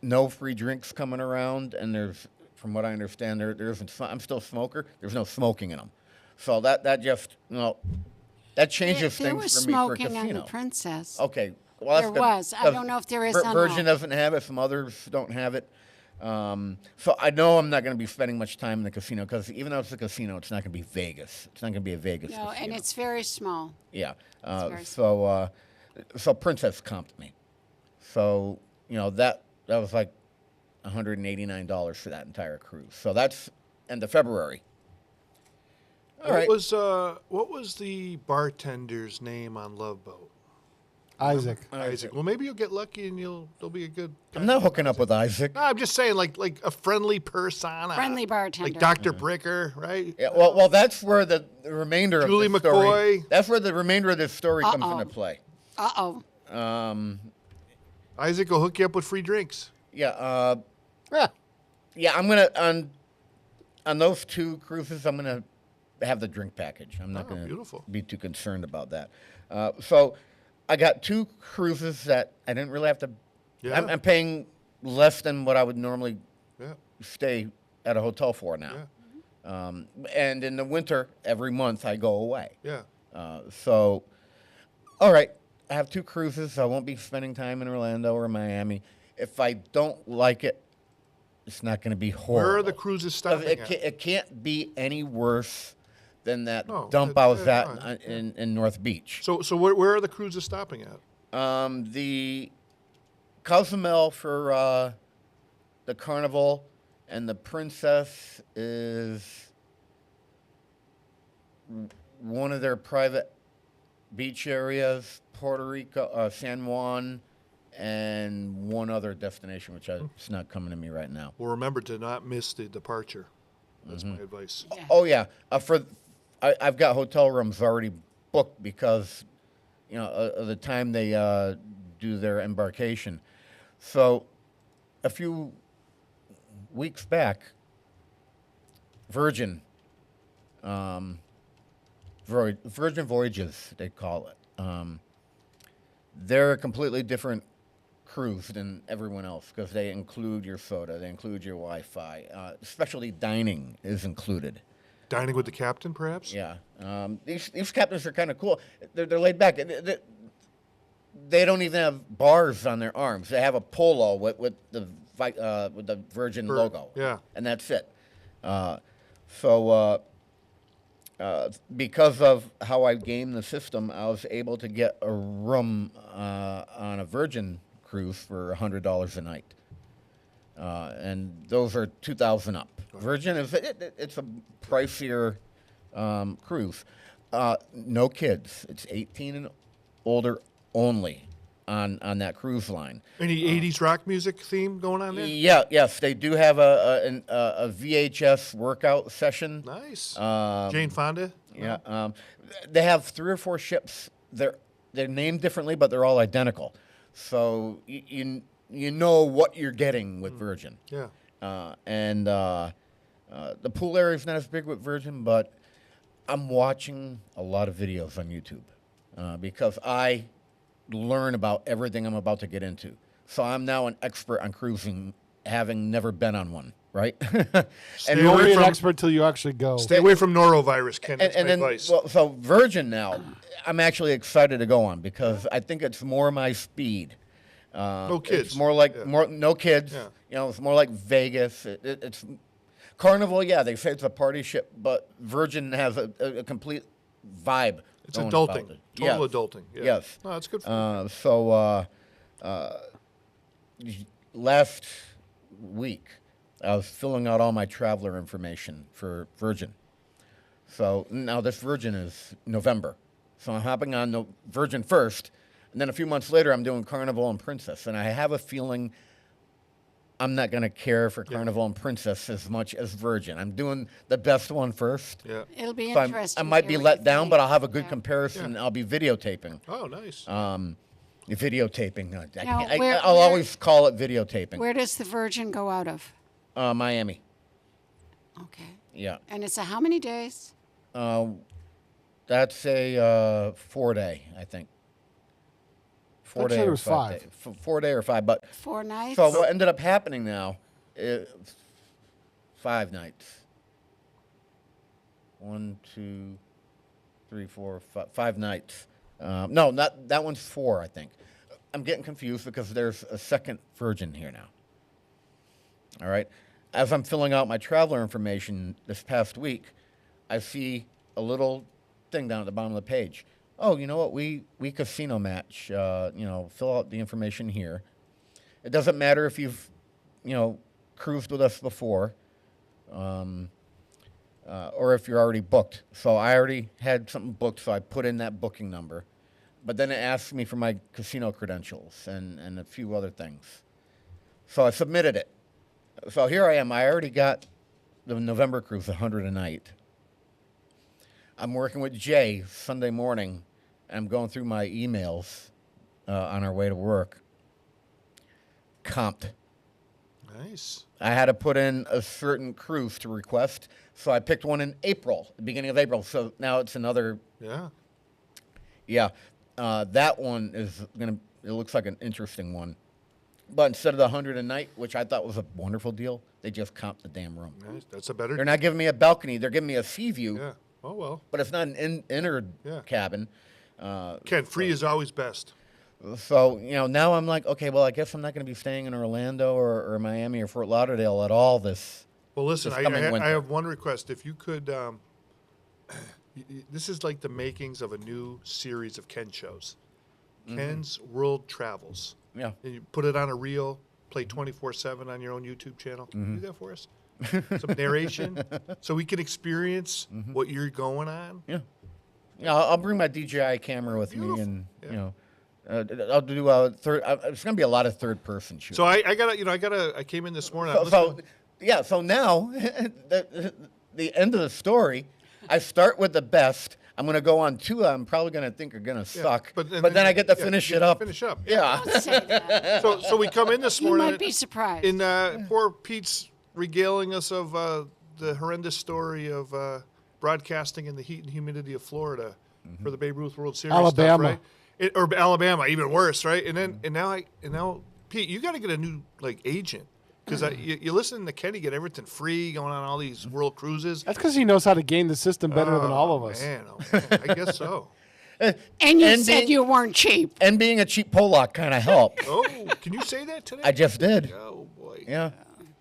no free drinks coming around, and from what I understand, there isn't. I'm still a smoker. There's no smoking in them, so that just that changes There things was for me for a smoking on the casino. Princess. Okay. Well, There was. I don't know if there is on Virgin all. doesn't have it. Some others don't have it. So I know I'm not going to be spending much time in the casino because even though it's a casino, it's not going to be Vegas. It's not going to be a Vegas No, casino. and it's very small. Yeah. very So Princess comped me. So that was like $189 for that entire cruise. So that's end of February. All right. What was the bartender's name on Love Boat? Isaac. Isaac. Well, maybe you'll get lucky and there'll be a good. I'm not hooking up with Isaac. No, I'm just saying, like a friendly persona. Friendly bartender. Like Dr. Bricker, right? Yeah, well, that's where the remainder Julie of the story. McCoy. That's where the remainder of this story comes into play. Uh-oh. Isaac will hook you up with free drinks. Yeah. Yeah. I'm gonna on those 2 cruises. I'm gonna have the drink package. I'm not gonna be too concerned about that. So I got 2 cruises that I didn't really have to. Yeah. I'm paying less than what I would normally Yeah. stay at a hotel for now. Yeah. And in the winter, every month I go away. Yeah. So, all right, I have 2 cruises. I won't be spending time in Orlando or Miami. If I don't like it, it's not going to be horrible. Where are the cruises stopping at? It can't be any worse than that No, dump I was at in North Beach. So where are the cruises stopping at? The Cozumel for the Carnival, and the Princess is one of their private beach areas, Puerto Rico, San Juan, and one other destination, which it's not coming to me right now. Well, remember to not miss the departure. That's my advice. Oh yeah, I've got hotel rooms already booked because of the time they do their embarkation. So a few weeks back, Virgin Voyages, they call it. They're a completely different cruise than everyone else because they include your soda, they include your Wi-Fi. Specialty dining is included. Dining with the captain, perhaps? Yeah. These captains are kind of cool. They're laid back. They don't even have bars on their arms. They have a polo with the Virgin logo. Yeah. And that's it. Because of how I gamed the system, I was able to get a room on a Virgin cruise for $100 a night. And those are 2,000 up. Virgin it's a pricier cruise. No kids. It's 18 and older only on that cruise line. Any 80s rock music theme going on there? Yeah, yes, they do have a VHS workout session. Nice. Jane Fonda. Yeah, they have 3 or 4 ships. They're named differently, but they're all identical. So you know what you're getting with Virgin. Yeah. And the pool area is not as big with Virgin, but I'm watching a lot of videos on YouTube because I learn about everything I'm about to get into. So I'm now an expert on cruising, having never been on one, right? And you'll be an expert till you actually go. Stay away from norovirus, Ken. That's my advice. Well, so Virgin now, I'm actually excited to go on because I think it's more my speed. No kids. It's more like no kids. Yeah. It's more like Vegas. It's Carnival. Yeah, they say it's a party ship, but Virgin has a complete vibe. It's adulting. Total adulting. Yeah. Yes. No, that's good for you. Last week, I was filling out all my traveler information for Virgin. So now this Virgin is November. So I'm hopping on the Virgin first, and then a few months later, I'm doing Carnival and Princess. And I have a feeling I'm not going to care for Carnival and Princess as much as Virgin. I'm doing the best one first. Yeah. It'll be So interesting. I to might hear be what let you down, think. but I'll have a good Yeah. comparison. I'll be videotaping. Oh, nice. Videotaping. Now, where- I'll where- always call it videotaping. Where does the Virgin go out of? Miami. Okay. Yeah. And it's a how many days? That's a 4-day, I think. 4 Actually, day it or was 5 5. day. 4 day or 5, but 4 nights? so what ended up happening now is 5 nights. 1, 2, 3, 4, 5 nights. No, not that one's 4, I think. I'm getting confused because there's a second Virgin here now. All right. As I'm filling out my traveler information this past week, I see a little thing down at the bottom of the page. Oh, you know what? We casino match. Fill out the information here. It doesn't matter if you've, cruised with us before, or if you're already booked. So I already had something booked, so I put in that booking number. But then it asked me for my casino credentials and a few other things. So I submitted it. So here I am. I already got the November cruise, 100 a night. I'm working with Jay Sunday morning. I'm going through my emails on our way to work. Comped. Nice. I had to put in a certain cruise to request, so I picked one in April, the beginning of April. So now it's another. Yeah. Yeah, that one is gonna. It looks like an interesting one, but instead of the 100 a night, which I thought was a wonderful deal, they just comped the damn room. Nice. That's a better. They're not giving me a balcony. They're giving me a sea view. Yeah. Oh well. But it's not an inner cabin. Ken, free is always best. So, now I'm like, okay, well, I guess I'm not going to be staying in Orlando or Miami or Fort Lauderdale at all this. Well, listen, this I coming winter. have one request. If you could, this is like the makings of a new series of Ken shows. Ken's World Travels. Yeah. And you put it on a reel, play 24/7 on your own YouTube channel. Can you do that for us? Some narration, so we can experience what you're going on. Yeah. Yeah, I'll bring my DJI camera with me, and I'll do third. It's gonna be a lot of third-person shooting. So I came in this morning. So now the end of the story. I start with the best. I'm gonna go on 2. I'm probably gonna think are gonna suck, but then I get to finish it up. Finish up. Yeah. Don't say that. So we come in this You morning. might be surprised. In poor Pete's regaling us of the horrendous story of broadcasting in the heat and humidity of Florida for the Babe Ruth World Series Alabama. stuff, right? Or Alabama, even worse, right? And now Pete, you got to get a new agent because you listen to Kenny get everything free going on all these world cruises. That's because he knows how to game the system better than all of us. Man, I guess so. And you said you weren't cheap. And being a cheap Polak kind of helped. Oh, can you say that today? I just did. Oh boy. Yeah.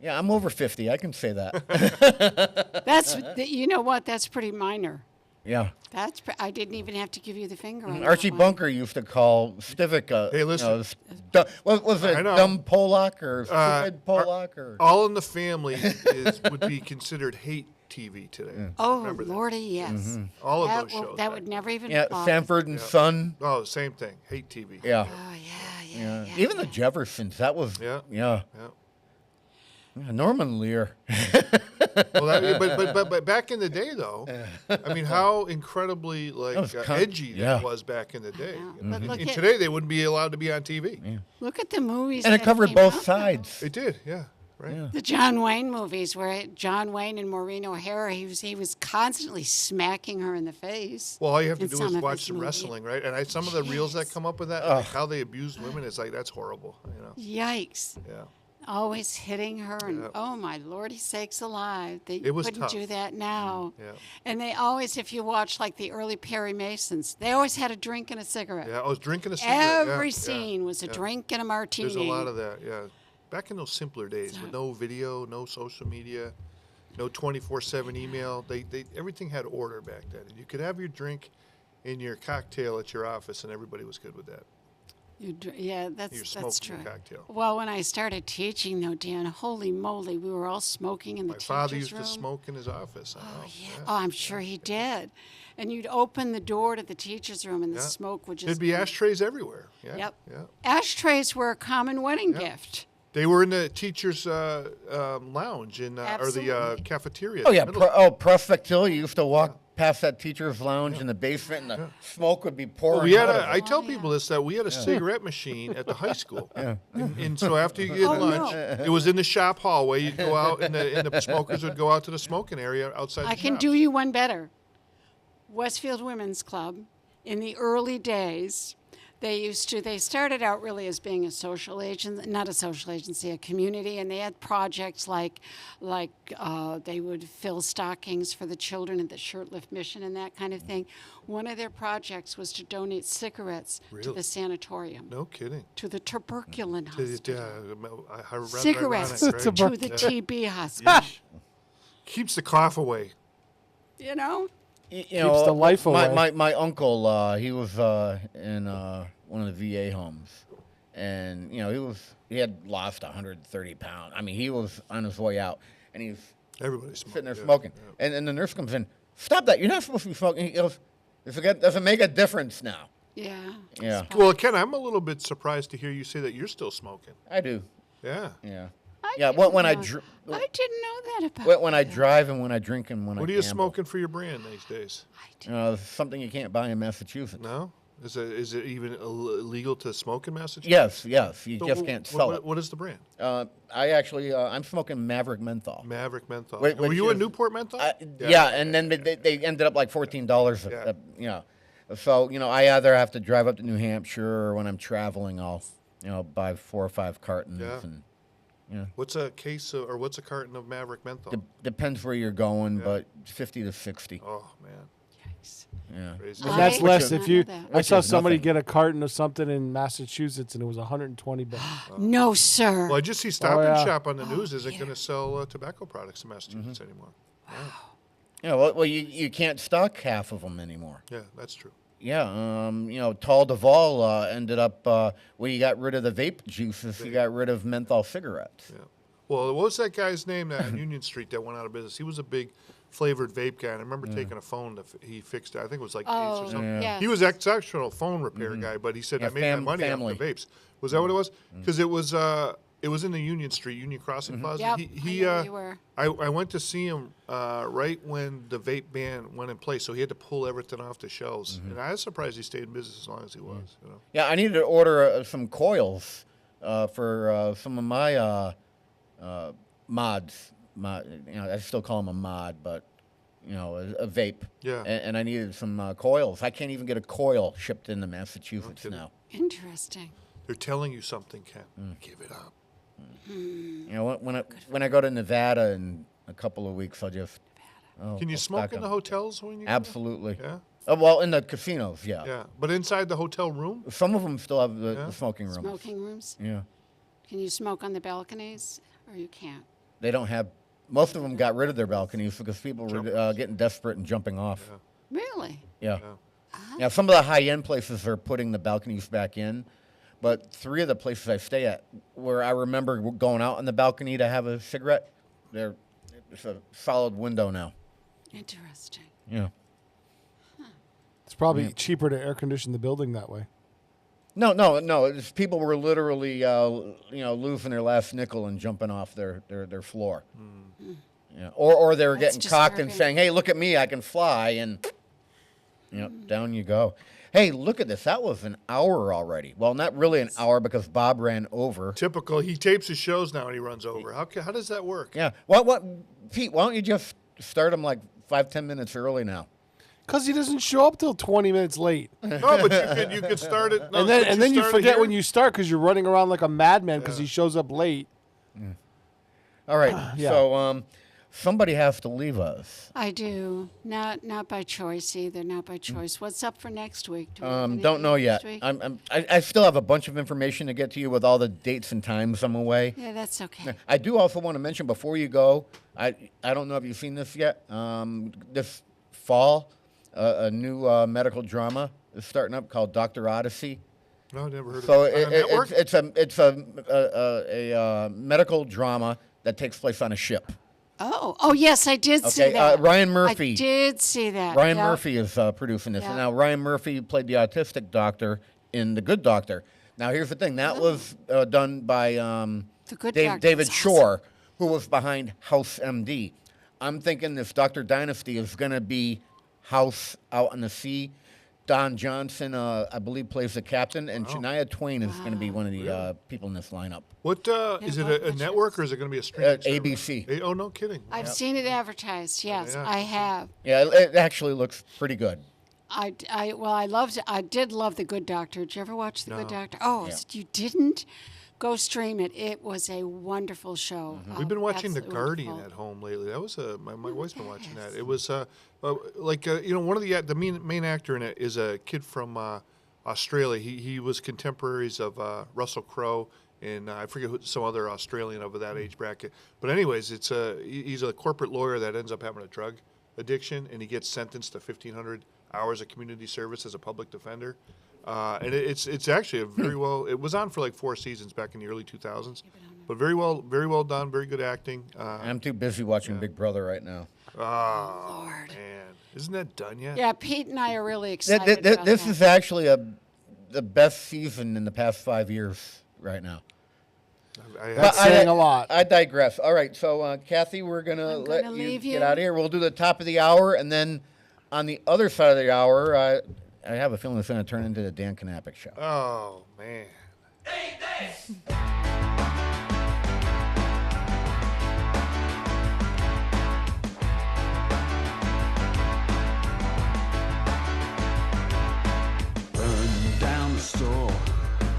Yeah, I'm over 50. I can say that. You know what? That's pretty minor. Yeah. I didn't even have to give you the finger on Archie that one. Bunker used to call Stivik Hey, listen. was it I know. dumb Polak or stupid Polak or All in the Family would be considered hate TV today. Oh, Remember that. Lordy, yes. All of That those will- shows. That would never even yeah, fly. Sanford and Son. Oh, same thing. Hate TV. Yeah. Oh, yeah. Even the Jeffersons. That was Yeah. Yeah. Norman Lear. Well, but back in the day, though, I mean, how incredibly was edgy yeah. that was back in the day. But look And at, today, they wouldn't be allowed to be on TV. look at the movies. And it that covered came both out, sides. It did, yeah, right. Yeah. The John Wayne movies, where John Wayne and Maureen O'Hara, he was constantly smacking her in the face. Well, all you have to in do some is of watch his the movies. wrestling, right? And some of the reels that come up with that, like how they abuse women, is like that's horrible. Yikes. Yeah. Always hitting her, and oh my lordy sakes alive, they It was couldn't tough. do that now. Yeah. And they always, if you watch like the early Perry Masons, they always had a drink and a cigarette. Yeah, I was drinking a cigarette. Every scene was a drink and a martini. There's a lot of that, yeah. Back in those simpler days with no video, no social media, no 24/7 email, they everything had order back then. And you could have your drink and your cocktail at your office, and everybody was good with that. Yeah, You're that's smoking true. your cocktail. Well, when I started teaching, though, Dan, holy moly, we were all smoking in the My father teacher's used room. to smoke in his office. I know. Oh, I'm sure he did. And you'd open the door to the teacher's room, and the Yeah. smoke would just There'd be ashtrays everywhere. Yeah. Yep. Yeah. Ashtrays were a common wedding Yeah. gift. They were in the teachers' lounge or the Absolutely. cafeteria. Oh yeah, Middle- Prospect Hill. You used to walk past that teacher's lounge in the basement, and the smoke would be pouring. Well, we had out of it. I tell people this, that we had a cigarette machine at the high school. And so after you get lunch, it was in the shop hallway. You'd go out, and the smokers would go out to the smoking area outside I the can shops. do you one better. Westfield Women's Club, in the early days, they started out really as being a social agent, not a social agency, a community, and they had projects like they would fill stockings for the children at the Shirt Lift Mission and that kind of thing. One of their projects was to donate cigarettes to the sanatorium. No kidding. To the tuberculin hospital. Rather Cigarettes ironic, right? to the TB hospital. Keeps the cough away. You know? You know, the life away. My uncle, he was in one of the VA homes, and you know he had lost 130 pounds. I mean, he was on his way out, and he's sitting there smoking. Yeah. And the nurse comes in, stop that! You're not supposed to be smoking. He goes, does it make a difference now? Yeah. Yeah. Well, Ken, I'm a little bit surprised to hear you say that you're still smoking. I do. Yeah. Yeah. I Yeah. didn't When I know- dr- I didn't know that about when I drive and when I drink and when I What are you gamble. smoking for your brand these days? Something you can't buy in Massachusetts. No? Is it even illegal to smoke in Massachusetts? Yes. You So just can't sell it. What is the brand? I'm smoking Maverick Menthol. Maverick Menthol. Wait, Were you is- in Newport Menthol? Yeah, and then they ended up like $14. You know, so you know I either have to drive up to New Hampshire or when I'm traveling, I'll buy 4 or 5 cartons. Yeah. And yeah, What's a case or what's a carton of Maverick Menthol? depends where you're going, but 50 to 60. Oh man, Yeah, crazy. And that's I less did if not you. know that. I saw Which is somebody nothing. get a carton of something in Massachusetts, and it was $120. No, sir. Well, I just see Stop Oh, and yeah. Shop on the news isn't going to sell tobacco products in Massachusetts Mm-hmm. anymore. yeah. Well, you can't stock half of them anymore. Yeah, that's true. Yeah, Tall Duval ended up when he got rid of the vape juices, he got rid of menthol cigarettes. Yeah. Well, what was that guy's name that on Union Street that went out of business? He was a big flavored vape guy. And I remember taking a phone that he fixed it. I think it was like Ace or something. yes. He was exceptional phone repair guy, but he said Yeah, I made my money family. off the vapes. Was that what it was? Because it was in the Union Street, Union Crossing Plaza. Yep, He I know where you were. I went to see him right when the vape ban went in place, so he had to pull everything off the shelves. And I was surprised he stayed in business as long as he was. You know? Yeah, I needed to order some coils for some of my mods. I still call them a mod, but a vape. Yeah. And I needed some coils. I can't even get a coil shipped into Massachusetts now. Interesting. They're telling you something, Ken. Give it up. When I go to Nevada in a couple of weeks, I'll just. Can you I'll smoke stock in the up. hotels when you go? Absolutely. Yeah. Well, in the casinos, yeah. Yeah, but inside the hotel room? Some of them still have the smoking room. Smoking rooms? Yeah. Can you smoke on the balconies or you can't? They don't have. Most of them got rid of their balconies because people were getting desperate and jumping off. Really? Yeah. Yeah. Some of the high-end places are putting the balconies back in, but 3 of the places I stay at, where I remember going out on the balcony to have a cigarette, it's a solid window now. Interesting. Yeah. It's probably cheaper to air condition the building that way. No. People were literally, losing their last nickel and jumping off their floor. Yeah. Or they were That's getting cocked and disturbing. saying, "Hey, look at me, I can fly," and down you go. Hey, look at this. That was an hour already. Well, not really an hour because Bob ran over. Typical. He tapes his shows now and he runs over. How does that work? Yeah. What, Pete? Why don't you just start him like 5-10 minutes early now? Because he doesn't show up till 20 minutes late. No, but you could start it. No, and then you start it forget here? when you start because you're running around like a madman because he shows up late. All right. Yeah. So somebody has to leave us. I do. Not by choice either. Not by choice. What's up for next week? Do we have anything Don't know yet. next week? I still have a bunch of information to get to you with all the dates and times I'm away. Yeah, that's okay. I do also want to mention before you go, I don't know if you've seen this yet. This fall, a new medical drama is starting up called Dr. Odyssey. No, I never heard So of it. On a network? it's a medical drama that takes place on a ship. Oh, yes, I did see Okay, that. Ryan Murphy. I did see that. Ryan Yep. Murphy is producing this. Yeah. Now, Ryan Murphy played the autistic doctor in The Good Doctor. Now, here's the thing. That was done by The Good Doctor. David was Shore, who was behind House MD. I'm thinking this Dr. Dynasty is going to be House Out on the Sea. Don Johnson, I believe, plays the captain, and Shania Twain is going to be one of the people in this lineup. What is it? A network or is it going to be a streaming service? ABC. Oh, no kidding. I've seen it advertised. Yes, Yeah. I have. Yeah, it actually looks pretty good. I loved it. I did love The Good Doctor. Did you ever watch The Good Doctor? Oh, you didn't? Go stream it. It was a wonderful show. We've been watching The Absolutely Guardian wonderful. at home lately. That was my wife's been watching that. It was one of the main actor in it is a kid from Australia. He was contemporaries of Russell Crowe and I forget some other Australian of that age bracket. But anyways, he's a corporate lawyer that ends up having a drug addiction, and he gets sentenced to 1,500 hours of community service as a public defender. And it's actually a very well. It was on for like 4 seasons back in the early 2000s, but very well done, very good acting. I'm too busy watching Big Brother right now. Oh, Lord, man, isn't that done yet? Yeah, Pete and I are really excited. This is actually the best season in the past 5 years right now. That's saying a lot. I digress. All right, so Kathy, we're gonna let you get out of here. We'll do the top of the hour, and then on the other side of the hour, I have a feeling it's going to turn into the Dan Knappich show. Oh, man. Burn down the store.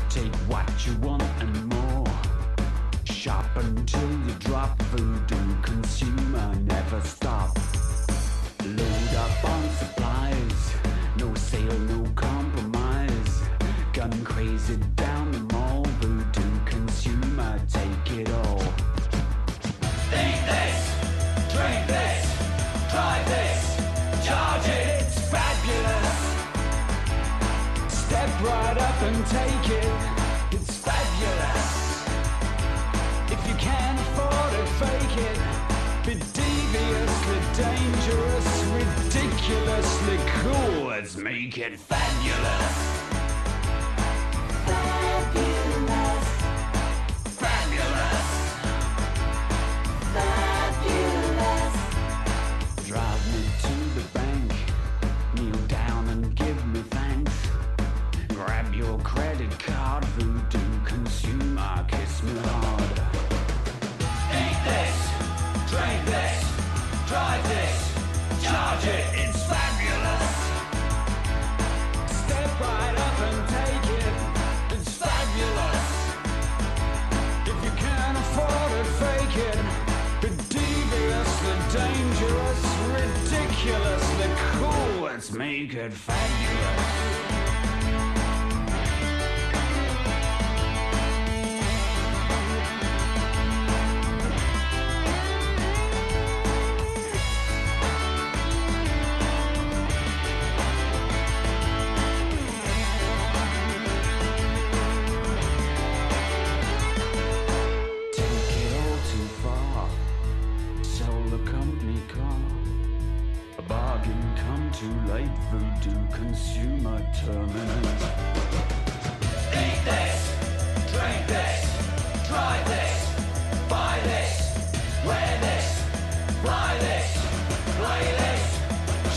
Take what you want and more. Shop until you drop. Voodoo consumer never stop. Load up on supplies. No sale, no compromise. Gun crazy down the mall. Voodoo consumer, take it all. Eat this, drink this, try this, charge it, it's fabulous. Step right up and take it, it's fabulous. If you can't afford it, fake it. Be deviously dangerous, ridiculously cool. Let's make it fabulous. Fabulous. Fabulous. Fabulous. Drive me to the bank. Kneel down and give me thanks. Grab your credit card. Voodoo consumer, kiss me hard. Eat this. Drink this, try this, charge it, it's fabulous. Step right up and take it, it's fabulous. If you can't afford it, fake it. Be deviously dangerous, ridiculously cool. Let's make it fabulous. Too late, voodoo consumer terminus. Eat this, drink this, try this, buy this, wear this, fly this, play this,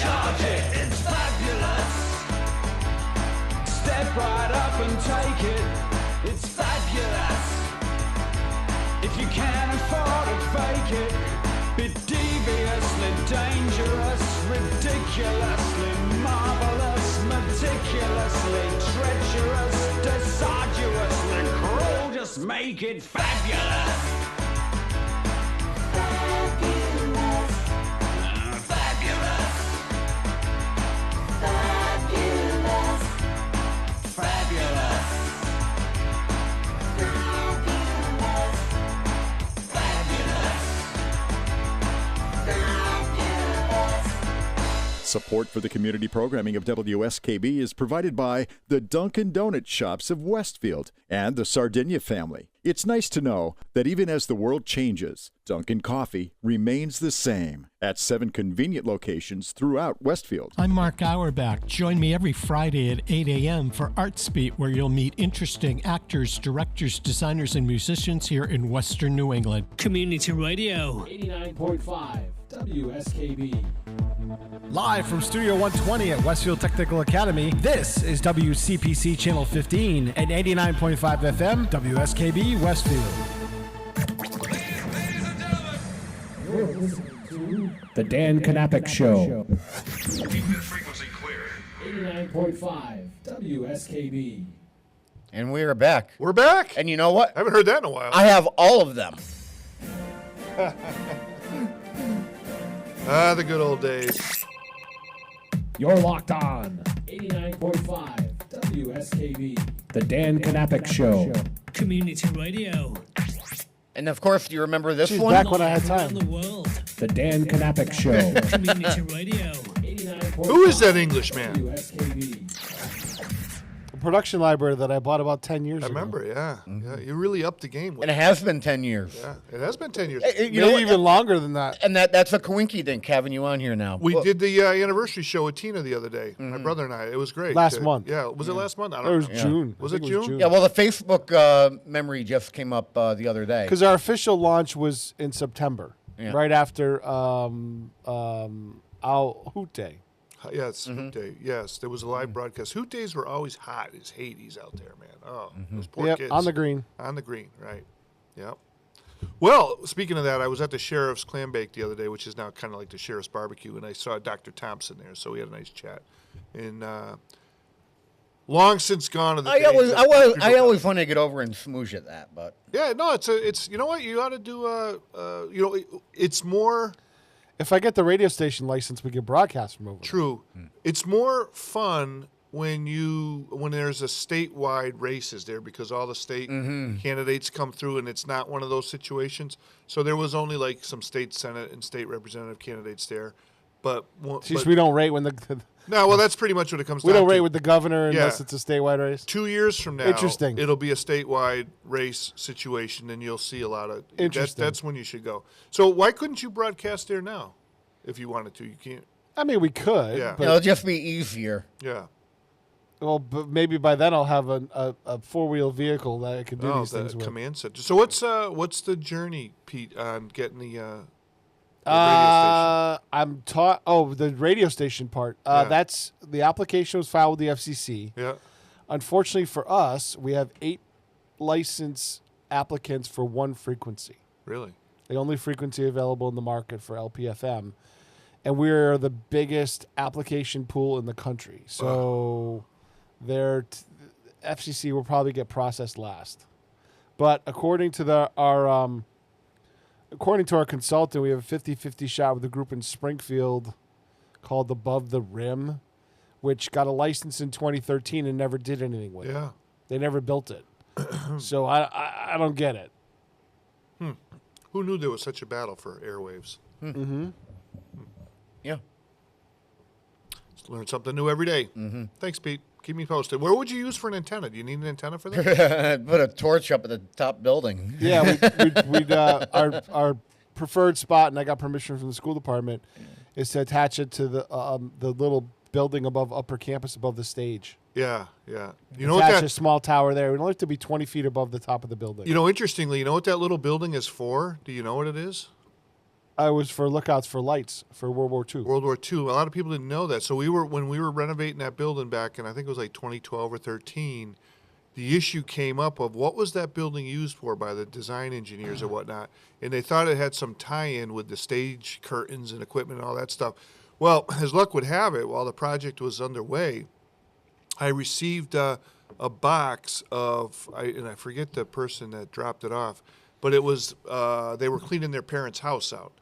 charge it, it's fabulous. Step right up and take it, it's fabulous. If you can't afford it, fake it. Be deviously dangerous, ridiculously marvelous, meticulously treacherous, disarduously cruel. Just make it fabulous. Fabulous. Fabulous. Fabulous. Fabulous. Support Support for the community programming of WSKB is provided by the Dunkin' Donut Shops of Westfield and the Sardinia family. It's nice to know that even as the world changes, Dunkin' Coffee remains the same at 7 convenient locations throughout Westfield. I'm Mark Auerbach. Join me every Friday at 8 a.m. for Arts Beat, where you'll meet interesting actors, directors, designers, and musicians here in Western New England. Community Radio. 89.5 WSKB. Live from Studio 120 at Westfield Technical Academy, this is WCPC Channel 15 and 89.5 FM WSKB Westfield. You're listening to The Dan Knappich Show. Keep the frequency clear. 89.5 WSKB. And we are back. We're back. And you know what? I haven't heard that in a while. I have all of them. The good old days. You're locked on 89.5 WSKB. The Dan Knappich Show. Community Radio. And of course, do you remember this She's one? back when I had Around time. the world. The Dan Knappich Show. Community Radio. 89.5 Who is that Englishman? WSKB. A production library that I bought about 10 years I ago. remember, yeah. Yeah, you really upped the game. With And it has been 10 years. Yeah, it has been 10 years. You know Maybe what? even longer than that. And that's a coinky dink having you on here now. We Well, did the anniversary show with Tina the other day. My brother and I. It was great. Last month. Yeah, was it last month? I don't It was know. June. Was I it think June? Yeah, well, the Facebook memory just came up the other day. Because our official launch was in September, Yeah. right after Al Hoot Day. Yes, Hoot Day. Yes, there was a live broadcast. Hoot Days were always hot as Hades out there, man. Oh, those poor Yep, kids. on the green. On the green, right. Yep. Well, speaking of that, I was at the Sheriff's Clam Bake the other day, which is now kind of like the Sheriff's Barbecue, and I saw Dr. Thompson there, so we had a nice chat. And long since gone are the days I always want to get over and smoosh at that, but Yeah, no, it's you know what, you ought to do it's more If I get the radio station license, we can broadcast from over. true. It's more fun when there's a statewide races there because all the state candidates come through and it's not one of those situations. So there was only like some state senate and state representative candidates there, but We don't rate when the no, well that's pretty much what it comes we down don't to. rate with the governor unless Yeah. it's a statewide race. 2 years from now, Interesting. it'll be a statewide race situation, and you'll see a lot of. Interesting. That's when you should go. So why couldn't you broadcast there now, if you wanted to? You can't. I mean, we could. Yeah. But, it'll just be easier. Yeah. well, but maybe by then I'll have a 4-wheel vehicle that I can do these the things with. command center. So what's the journey, Pete, on getting the radio I'm taught. Oh, the radio station part. Yeah. That's the application was filed with the FCC. station? Yeah. Unfortunately for us, we have 8 license applicants for one frequency. Really? The only frequency available in the market for LPFM. And we're the biggest application pool in the country. So FCC will probably get processed last. But according to our consultant, we have a 50-50 shot with a group in Springfield called Above the Rim, which got a license in 2013 and never did anything with it. Yeah. They never built it. So I don't get it. Who knew there was such a battle for airwaves? Mm-hmm. Yeah. Just learn something new every day. Thanks, Pete. Keep me posted. Where would you use for an antenna? Do you need an antenna for that? Put a torch up at the top building. Yeah, we'd our preferred spot, and I got permission from the school department, is to attach it to the little building above upper campus above the stage. Yeah, yeah. You know what Attach that? a small tower there. We'd like to be 20 feet above the top of the building. You know, interestingly, you know what that little building is for? Do you know what it is? I was for lookouts for lights for World War II. World War II. A lot of people didn't know that. So when we were renovating that building back in, I think it was like 2012 or 13, the issue came up of what was that building used for by the design engineers or whatnot. And they thought it had some tie-in with the stage curtains and equipment and all that stuff. Well, as luck would have it, while the project was underway, I received a box of, and I forget the person that dropped it off, but it was, they were cleaning their parents' house out.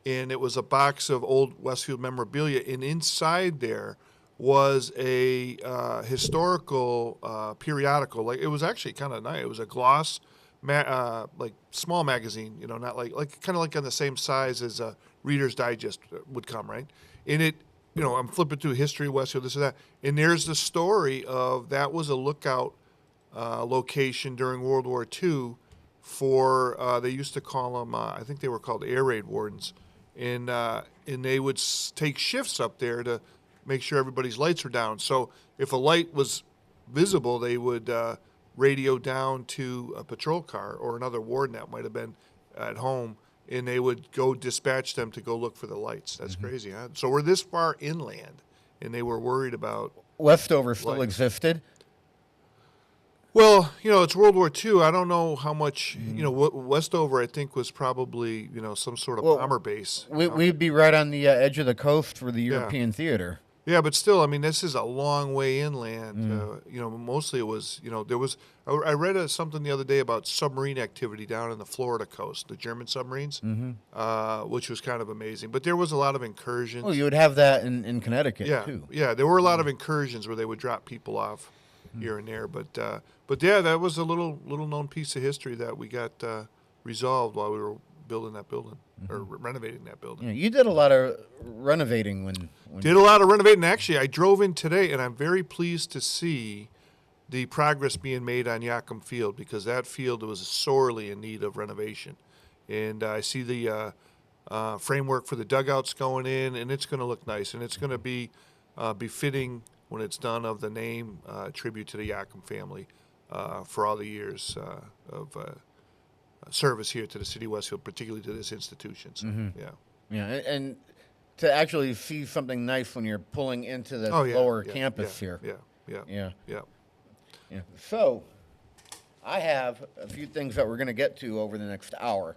And it was a box of old Westfield memorabilia, and inside there was a historical periodical. Like it was actually kind of nice. It was a gloss, like small magazine, not like kind of like on the same size as a Reader's Digest would come, right? And I'm flipping through history, Westfield, this and that, and there's the story of that was a lookout location during World War II for they used to call them I think they were called air raid wardens, and they would take shifts up there to make sure everybody's lights were down. So if a light was visible, they would radio down to a patrol car or another warden that might have been at home, and they would go dispatch them to go look for the lights. That's crazy, huh? So we're this far inland, and they were worried about Westover still lights. existed. Well, it's World War II. I don't know how much, Westover, I think, was probably, some sort of bomber base. We'd be right on the edge of the coast for the European theater. Yeah, but still, I mean, this is a long way inland. Mostly it was, there was, I read something the other day about submarine activity down in the Florida coast, the German submarines, which was kind of amazing. But there was a lot of incursions. Well, you would have that in Connecticut, too. Yeah, there were a lot of incursions where they would drop people off here and there. But yeah, that was a little known piece of history that we got resolved while we were building that building or renovating that building. Yeah, you did a lot of renovating when Did a lot of renovating. Actually, I drove in today, and I'm very pleased to see the progress being made on Yackham Field, because that field was sorely in need of renovation. And I see the framework for the dugouts going in, and it's going to look nice, and it's going to be befitting when it's done of the name, tribute to the Yackham family for all the years of service here to the city of Westfield, particularly to this institution. So, Yeah, and to actually see something nice when you're pulling into the lower campus here. Yeah. So, I have a few things that we're going to get to over the next hour.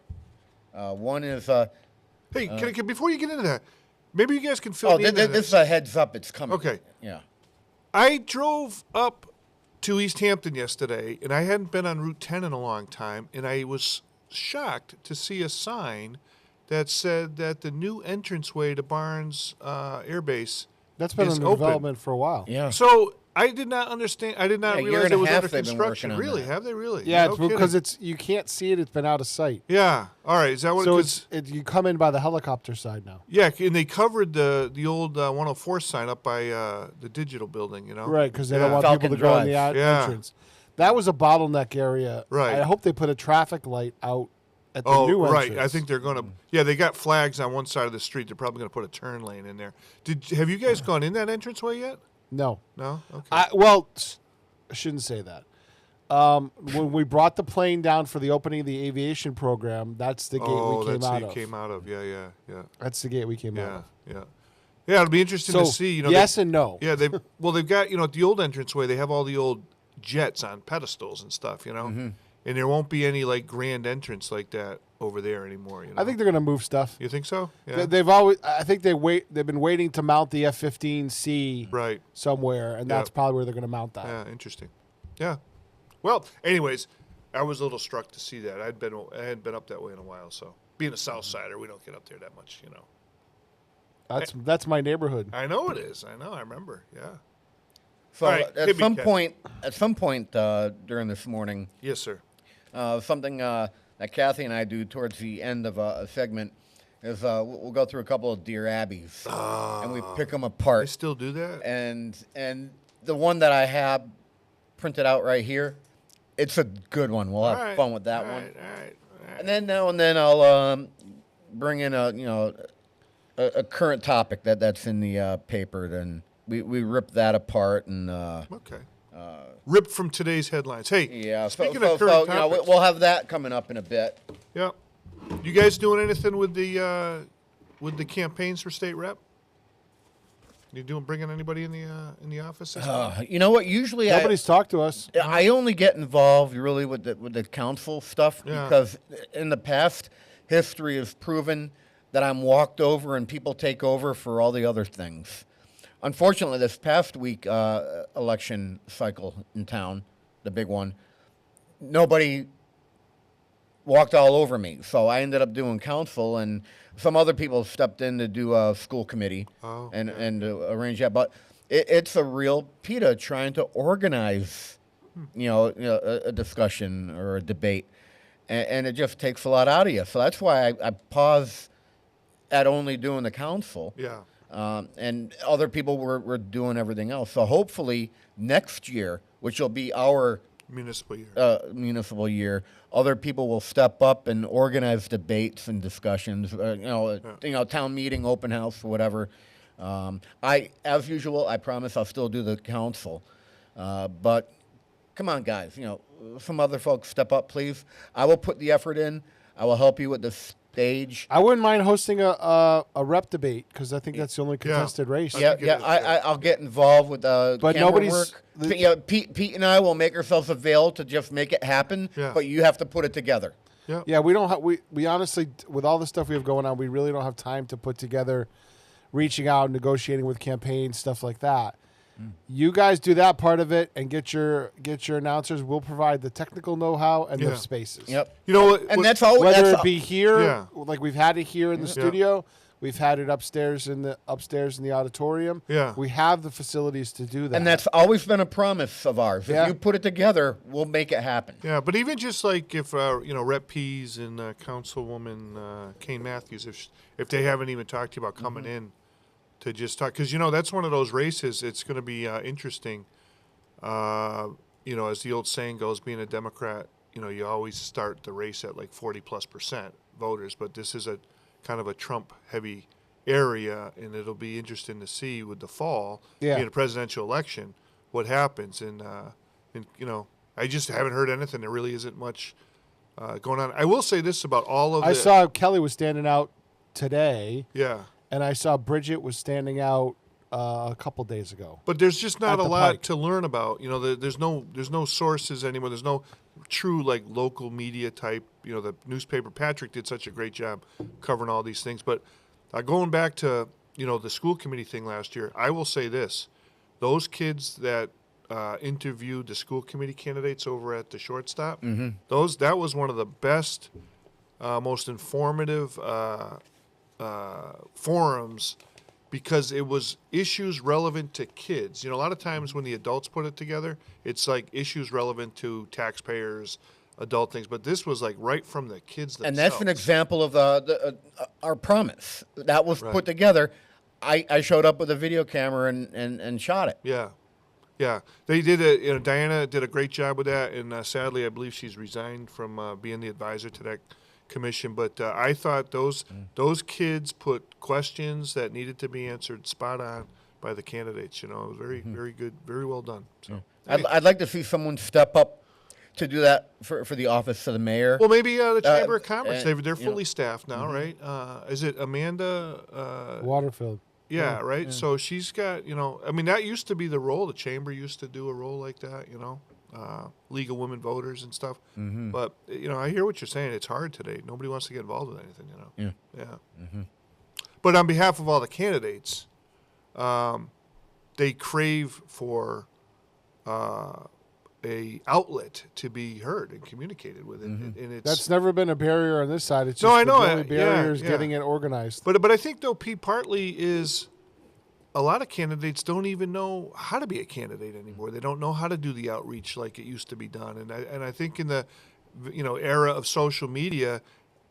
One is... hey, can before you get into that, maybe you guys can fill me in. This is a heads up. It's coming. Okay. Yeah. I drove up to East Hampton yesterday, and I hadn't been on Route 10 in a long time, and I was shocked to see a sign that said that the new entranceway to Barnes Air Base That's been is in open. development for a while. Yeah. So I did not understand. I did not Yeah, year realize and it a was half under they've been construction. working on Really? that. Have they really? Yeah, No it's because kidding. you can't see it. It's been out of sight. Yeah. All right. Is that what? So 'cause- you come in by the helicopter side now. yeah, and they covered the old 104 sign up by the digital building. Right, because they don't Yeah. want Falcon people to go in the Drive. Yeah. entrance. That was a bottleneck area. Right. I hope they put a traffic light out at the Oh, new right. entrance. I think they're going to. Yeah, they got flags on one side of the street. They're probably going to put a turn lane in there. Have you guys gone in that entranceway yet? No. No. Okay. I shouldn't say that. When we brought the plane down for the opening of the aviation program, that's the gate we came that's out the of. came out of. Yeah. That's the gate we came out Yeah. of. Yeah. It'll be interesting So, to see. yes and no. Yeah. They've got at the old entranceway they have all the old jets on pedestals and stuff. And there won't be any like grand entrance like that over there anymore. I think they're going to move stuff. You think so? Yeah. I think they've been waiting to mount the F-15C right somewhere, and that's probably where they're going to mount that. Yeah. Interesting. Yeah. Well, anyways, I was a little struck to see that. I hadn't been up that way in a while. So being a South Sider, we don't get up there that much. That's my neighborhood. I know it is. I know. I remember. Yeah. So All right, at some point during this morning, yes, sir. Something that Kathy and I do towards the end of a segment is we'll go through a couple of Dear Abbeys and we pick them apart. I still do that. And the one that I have printed out right here, it's a good one. We'll have fun with that one. All right. And then now and then I'll bring in a current topic that's in the paper. Then we rip that apart and okay. Ripped from today's headlines. Hey, yeah. Speaking of current so, topics, we'll have that coming up in a bit. Yeah. You guys doing anything with the campaigns for state rep? You bringing anybody in the office? This time? You know what? Usually Nobody's talked to us. I only get involved really with the council stuff because in the past, history has proven that I'm walked over and people take over for all the other things. Unfortunately, this past week election cycle in town, the big one, nobody walked all over me. So I ended up doing council, and some other people stepped in to do a school committee and arrange that. But it's a real PETA trying to organize, a discussion or a debate, and it just takes a lot out of you. So that's why I pause at only doing the council. Yeah. and other people were doing everything else. So hopefully next year, which will be our municipal year, other people will step up and organize debates and discussions. Town meeting, open house, whatever. As usual, I promise I'll still do the council, but come on, guys. Some other folks step up, please. I will put the effort in. I will help you with the stage. I wouldn't mind hosting a rep debate because I think that's the only contested race. I'll get involved with but camera nobody's work. Pete and I will make ourselves available to just make it happen. Yeah. But you have to put it together. Yeah, we don't have. We honestly, with all the stuff we have going on, we really don't have time to put together, reaching out, negotiating with campaigns, stuff like that. You guys do that part of it and get your announcers. We'll provide the technical know-how and the spaces. Yep. You know what? And that's all. Whether it be here, Yeah. like we've had it here in the studio, we've had it upstairs in the auditorium. Yeah. We have the facilities to do that. And that's always been a promise of ours. Yeah. If you put it together, we'll make it happen. Yeah, but even just like if Rep Pease and Councilwoman Kane Matthews, if they haven't even talked to you about coming in to just talk, because that's one of those races. It's going to be interesting. As the old saying goes, being a Democrat, you always start the race at like 40+% voters, but this is a kind of a Trump heavy area, and it'll be interesting to see with the fall being a presidential election what happens. And I just haven't heard anything. There really isn't much going on. I will say this about all of I saw Kelly was standing out today. Yeah. And I saw Bridget was standing out a couple days ago. But there's just not a lot to learn about. There's no sources anymore. There's no true like local media type. The newspaper. Patrick did such a great job covering all these things. But going back to the school committee thing last year, I will say this: those kids that interviewed the school committee candidates over at the shortstop, that was one of the best, most informative forums, because it was issues relevant to kids. A lot of times when the adults put it together, it's like issues relevant to taxpayers, adult things. But this was like right from the kids themselves. And that's an example of our promise. That was put together. I showed up with a video camera and shot it. Yeah. Yeah. They did Diana did a great job with that. And sadly, I believe she's resigned from being the advisor to that commission, but I thought those kids put questions that needed to be answered spot on by the candidates. It was very very good, very well done. So I'd like to see someone step up to do that for the office of the mayor. Well, maybe the Chamber of Commerce. They're fully staffed now, right? Is it Amanda Waterfield? Yeah, right. Yeah. So she's got that used to be the role. The chamber used to do a role like that. League of Women Voters and stuff. But I hear what you're saying. It's hard today. Nobody wants to get involved with anything. Yeah. But on behalf of all the candidates, they crave for a outlet to be heard and communicated with, and it's that's never been a barrier on this side. It's no, just I know. The only barrier is getting it organized. But I think though, Pete, partly is a lot of candidates don't even know how to be a candidate anymore. They don't know how to do the outreach like it used to be done. And I think in the era of social media,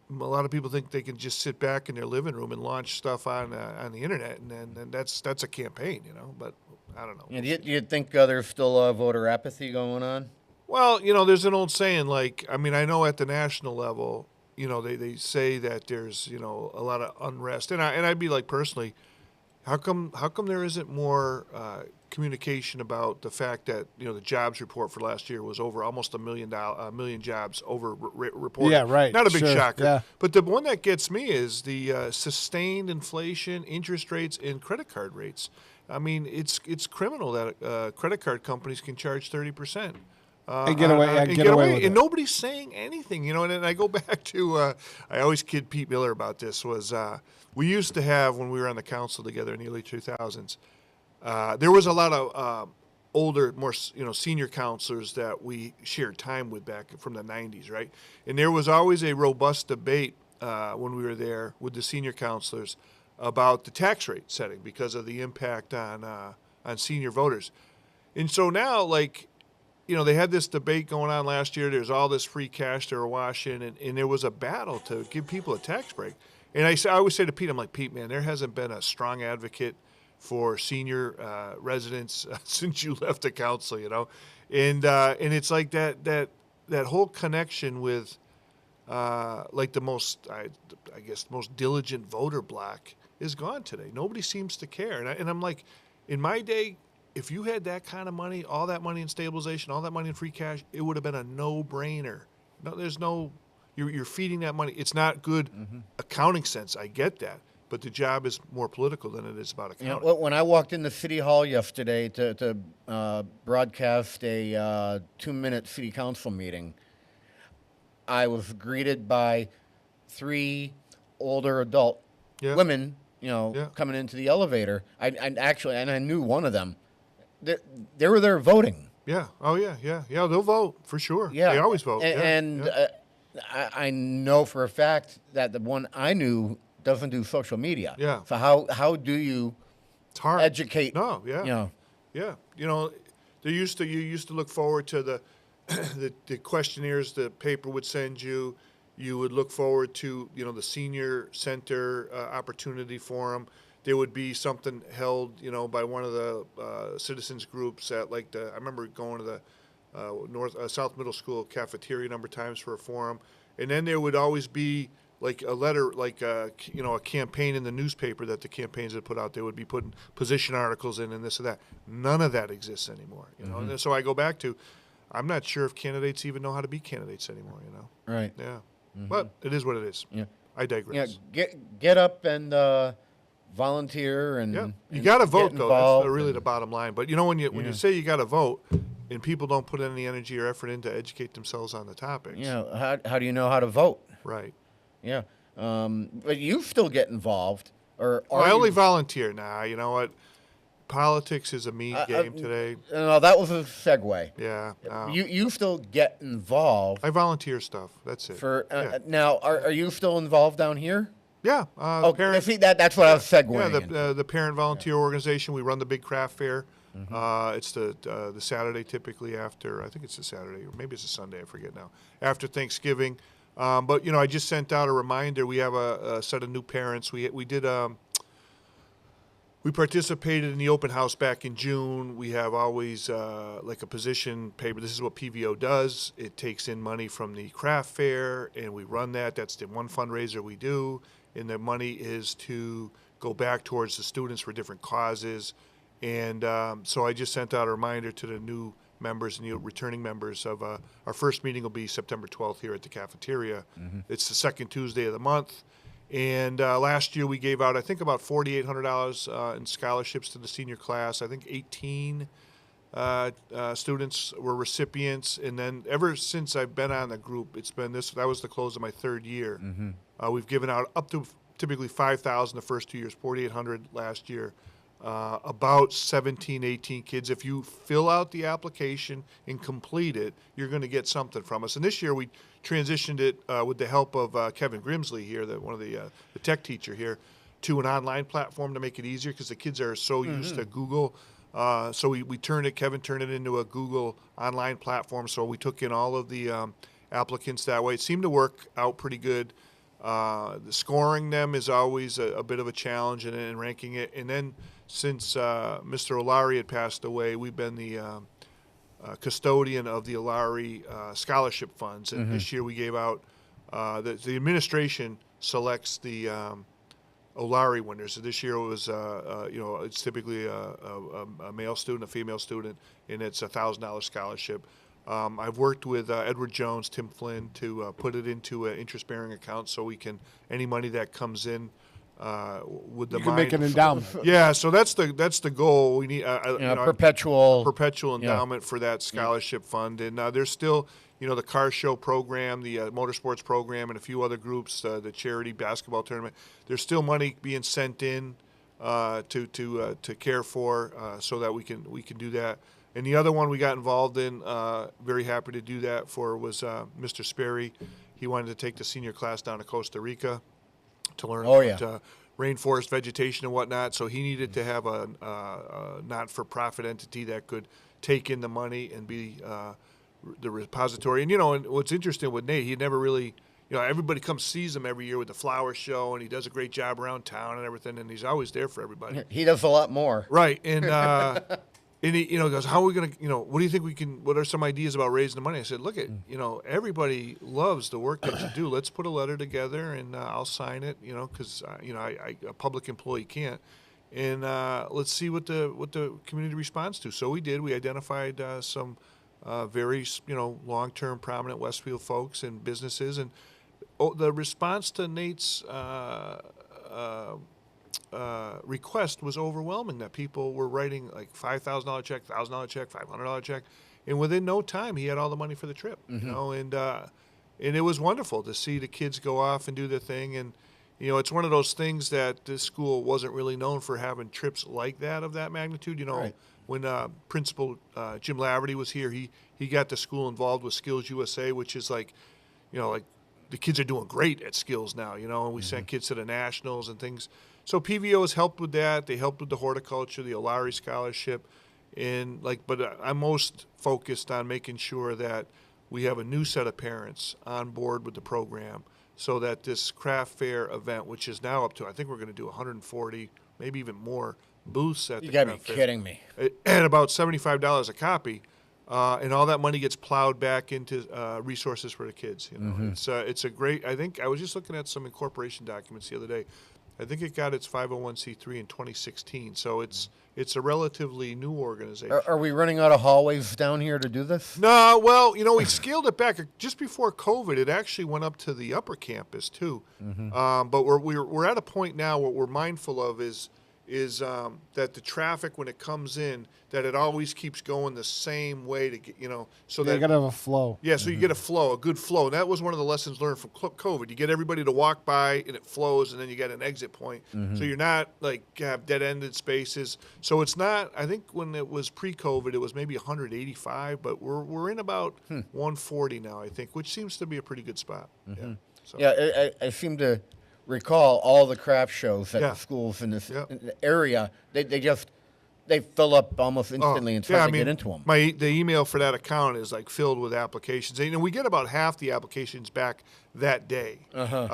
a lot of people think they can just sit back in their living room and launch stuff on the internet, and that's a campaign, But I don't know. Yeah, do you think there's still voter apathy going on? Well, there's an old saying, I know at the national level, they say that there's a lot of unrest, and I'd be like personally, how come there isn't more communication about the fact that the jobs report for last year was over almost a million jobs over reported. Yeah, right. Not a big shocker. Yeah. But the one that gets me is the sustained inflation, interest rates, and credit card rates. I mean, it's criminal that credit card companies can charge 30%. And get away with it. And nobody's saying anything, And I go back to, I always kid Pete Miller about this, was we used to have, when we were on the council together in the early 2000s, there was a lot of older, more senior counselors that we shared time with back from the 90s, right? And there was always a robust debate when we were there with the senior counselors about the tax rate setting because of the impact on senior voters. And so now, they had this debate going on last year. There's all this free cash they were washing, and there was a battle to give people a tax break. And I always say to Pete, I'm like, Pete, man, there hasn't been a strong advocate for senior residents since you left the council, you know, and it's like that whole connection with like the most, I guess, most diligent voter block is gone today. Nobody seems to care, and I'm like, in my day, if you had that kind of money, all that money in stabilization, all that money in free cash, it would have been a no-brainer. No, there's no, you're feeding that money. It's not good accounting sense. I get that. But the job is more political than it is about accounting. You know, when I walked into City Hall yesterday to broadcast a 2-minute city council meeting, I was greeted by 3 older adult women, you know, coming into the elevator. I knew one of them. They were there voting. Yeah. Oh, yeah. They'll vote for sure. Yeah. They always vote. I know for a fact that the one I knew doesn't do social media. Yeah. So how do you educate? No. Yeah. You know. Yeah. You know, you used to look forward to the the questionnaires the paper would send you. You would look forward to, you know, the senior center opportunity forum. There would be something held, you know, by one of the citizens groups at like I remember going to the South Middle School cafeteria a number of times for a forum, and then there would always be like a letter, like you know, a campaign in the newspaper that the campaigns had put out. They would be putting position articles in and this and that. None of that exists anymore, you know. And so I go back to, I'm not sure if candidates even know how to be candidates anymore, you know. Right. Yeah. But it is what it is. Yeah. I digress. Yeah. Get up and volunteer and you got to vote though. That's really and the bottom line. But you know, when you say you got to vote, and people don't put any energy or effort in to educate themselves on the topics. Yeah. How do you know how to vote? Right. Yeah. But you still get involved, or I only volunteer now. You know what? Politics is a mean game today. No, that was a segue. Yeah. You still get involved. I volunteer stuff. That's it. Now, are you still involved down here? Yeah. Parent, see, that's what I was segueing. Yeah, the parent volunteer organization. We run the big craft fair. It's the Saturday typically after, I think it's a Saturday, or maybe it's a Sunday, I forget now, after Thanksgiving. But, you know, I just sent out a reminder. We have a set of new parents. We participated in the open house back in June. We have always like a position paper. This is what PVO does. It takes in money from the craft fair, and we run that. That's the one fundraiser we do. And the money is to go back towards the students for different causes. And so I just sent out a reminder to the new members and the returning members of our first meeting will be September 12th here at the cafeteria. It's the second Tuesday of the month. And last year we gave out, I think, about $4,800 in scholarships to the senior class. I think 18 students were recipients. And then ever since I've been on the group, it's been that was the close of my third year. We've given out up to typically $5,000 the first 2 years, $4,800 last year. About 17, 18 kids. If you fill out the application and complete it, you're going to get something from us. And this year we transitioned it with the help of Kevin Grimsley here, one of the tech teacher here, to an online platform to make it easier because the kids are so used to Google. So Kevin turned it into a Google online platform. So we took in all of the applicants that way. It seemed to work out pretty good. The scoring them is always a bit of a challenge and ranking it. And then since Mr. O'Leary had passed away, we've been the custodian of the O'Leary scholarship funds. And this year we gave out, the administration selects the O'Leary winners. So this year it was, it's typically a male student, a female student, and it's a $1,000 scholarship. I've worked with Edward Jones, Tim Flynn, to put it into an interest-bearing account so we can, any money that comes in with the you can make an endowment. Yeah, so that's the goal. We need perpetual endowment for that scholarship fund. And there's still, the car show program, the motorsports program, and a few other groups, the charity basketball tournament. There's still money being sent in to care for so that we can do that. And the other one we got involved in, very happy to do that for, was Mr. Sperry. He wanted to take the senior class down to Costa Rica to learn about rainforest vegetation and whatnot. So he needed to have a not-for-profit entity that could take in the money and be the repository. And, and what's interesting with Nate, he never really, everybody comes sees him every year with the flower show, and he does a great job around town and everything, and he's always there for everybody. He does a lot more. Right, and and he, goes, how are we going to, what do you think what are some ideas about raising the money? I said, look, everybody loves the work that you do. Let's put a letter together, and I'll sign it, because, a public employee can't. And let's see what the community responds to. So we did. We identified some very, long-term prominent Westfield folks and businesses, and the response to Nate's request was overwhelming. That people were writing like $5,000 check, $1,000 check, $500 check, and within no time he had all the money for the trip. And it was wonderful to see the kids go off and do their thing. And it's one of those things that this school wasn't really known for having trips like that of that magnitude. Right. When Principal Jim Laverty was here, he got the school involved with Skills USA, which is like the kids are doing great at Skills now, and we sent kids to the nationals and things. So PVO has helped with that. They helped with the horticulture, the O'Leary Scholarship, but I'm most focused on making sure that we have a new set of parents on board with the program, so that this craft fair event, which is now up to, I think we're going to do 140, maybe even more booths at the craft fair. You got to be kidding me. And about $75 a copy. And all that money gets plowed back into resources for the kids. It's a great. I think I was just looking at some incorporation documents the other day. I think it got its 501c3 in 2016. So it's a relatively new organization. Are we running out of hallways down here to do this? No, well, we scaled it back just before COVID. It actually went up to the upper campus too. But we're at a point now what we're mindful of is that the traffic when it comes in, that it always keeps going the same way to get, so that you gotta have a flow. Yeah, so you get a good flow. And that was one of the lessons learned from COVID. You get everybody to walk by and it flows, and then you get an exit point. So you're not have dead-ended spaces. So it's not, I think when it was pre-COVID, it was maybe 185, but we're in about 140 now, I think, which seems to be a pretty good spot. I seem to recall all the craft shows at the schools in this area. They fill up almost instantly and try to get into them. The email for that account is filled with applications, and we get about half the applications back that day,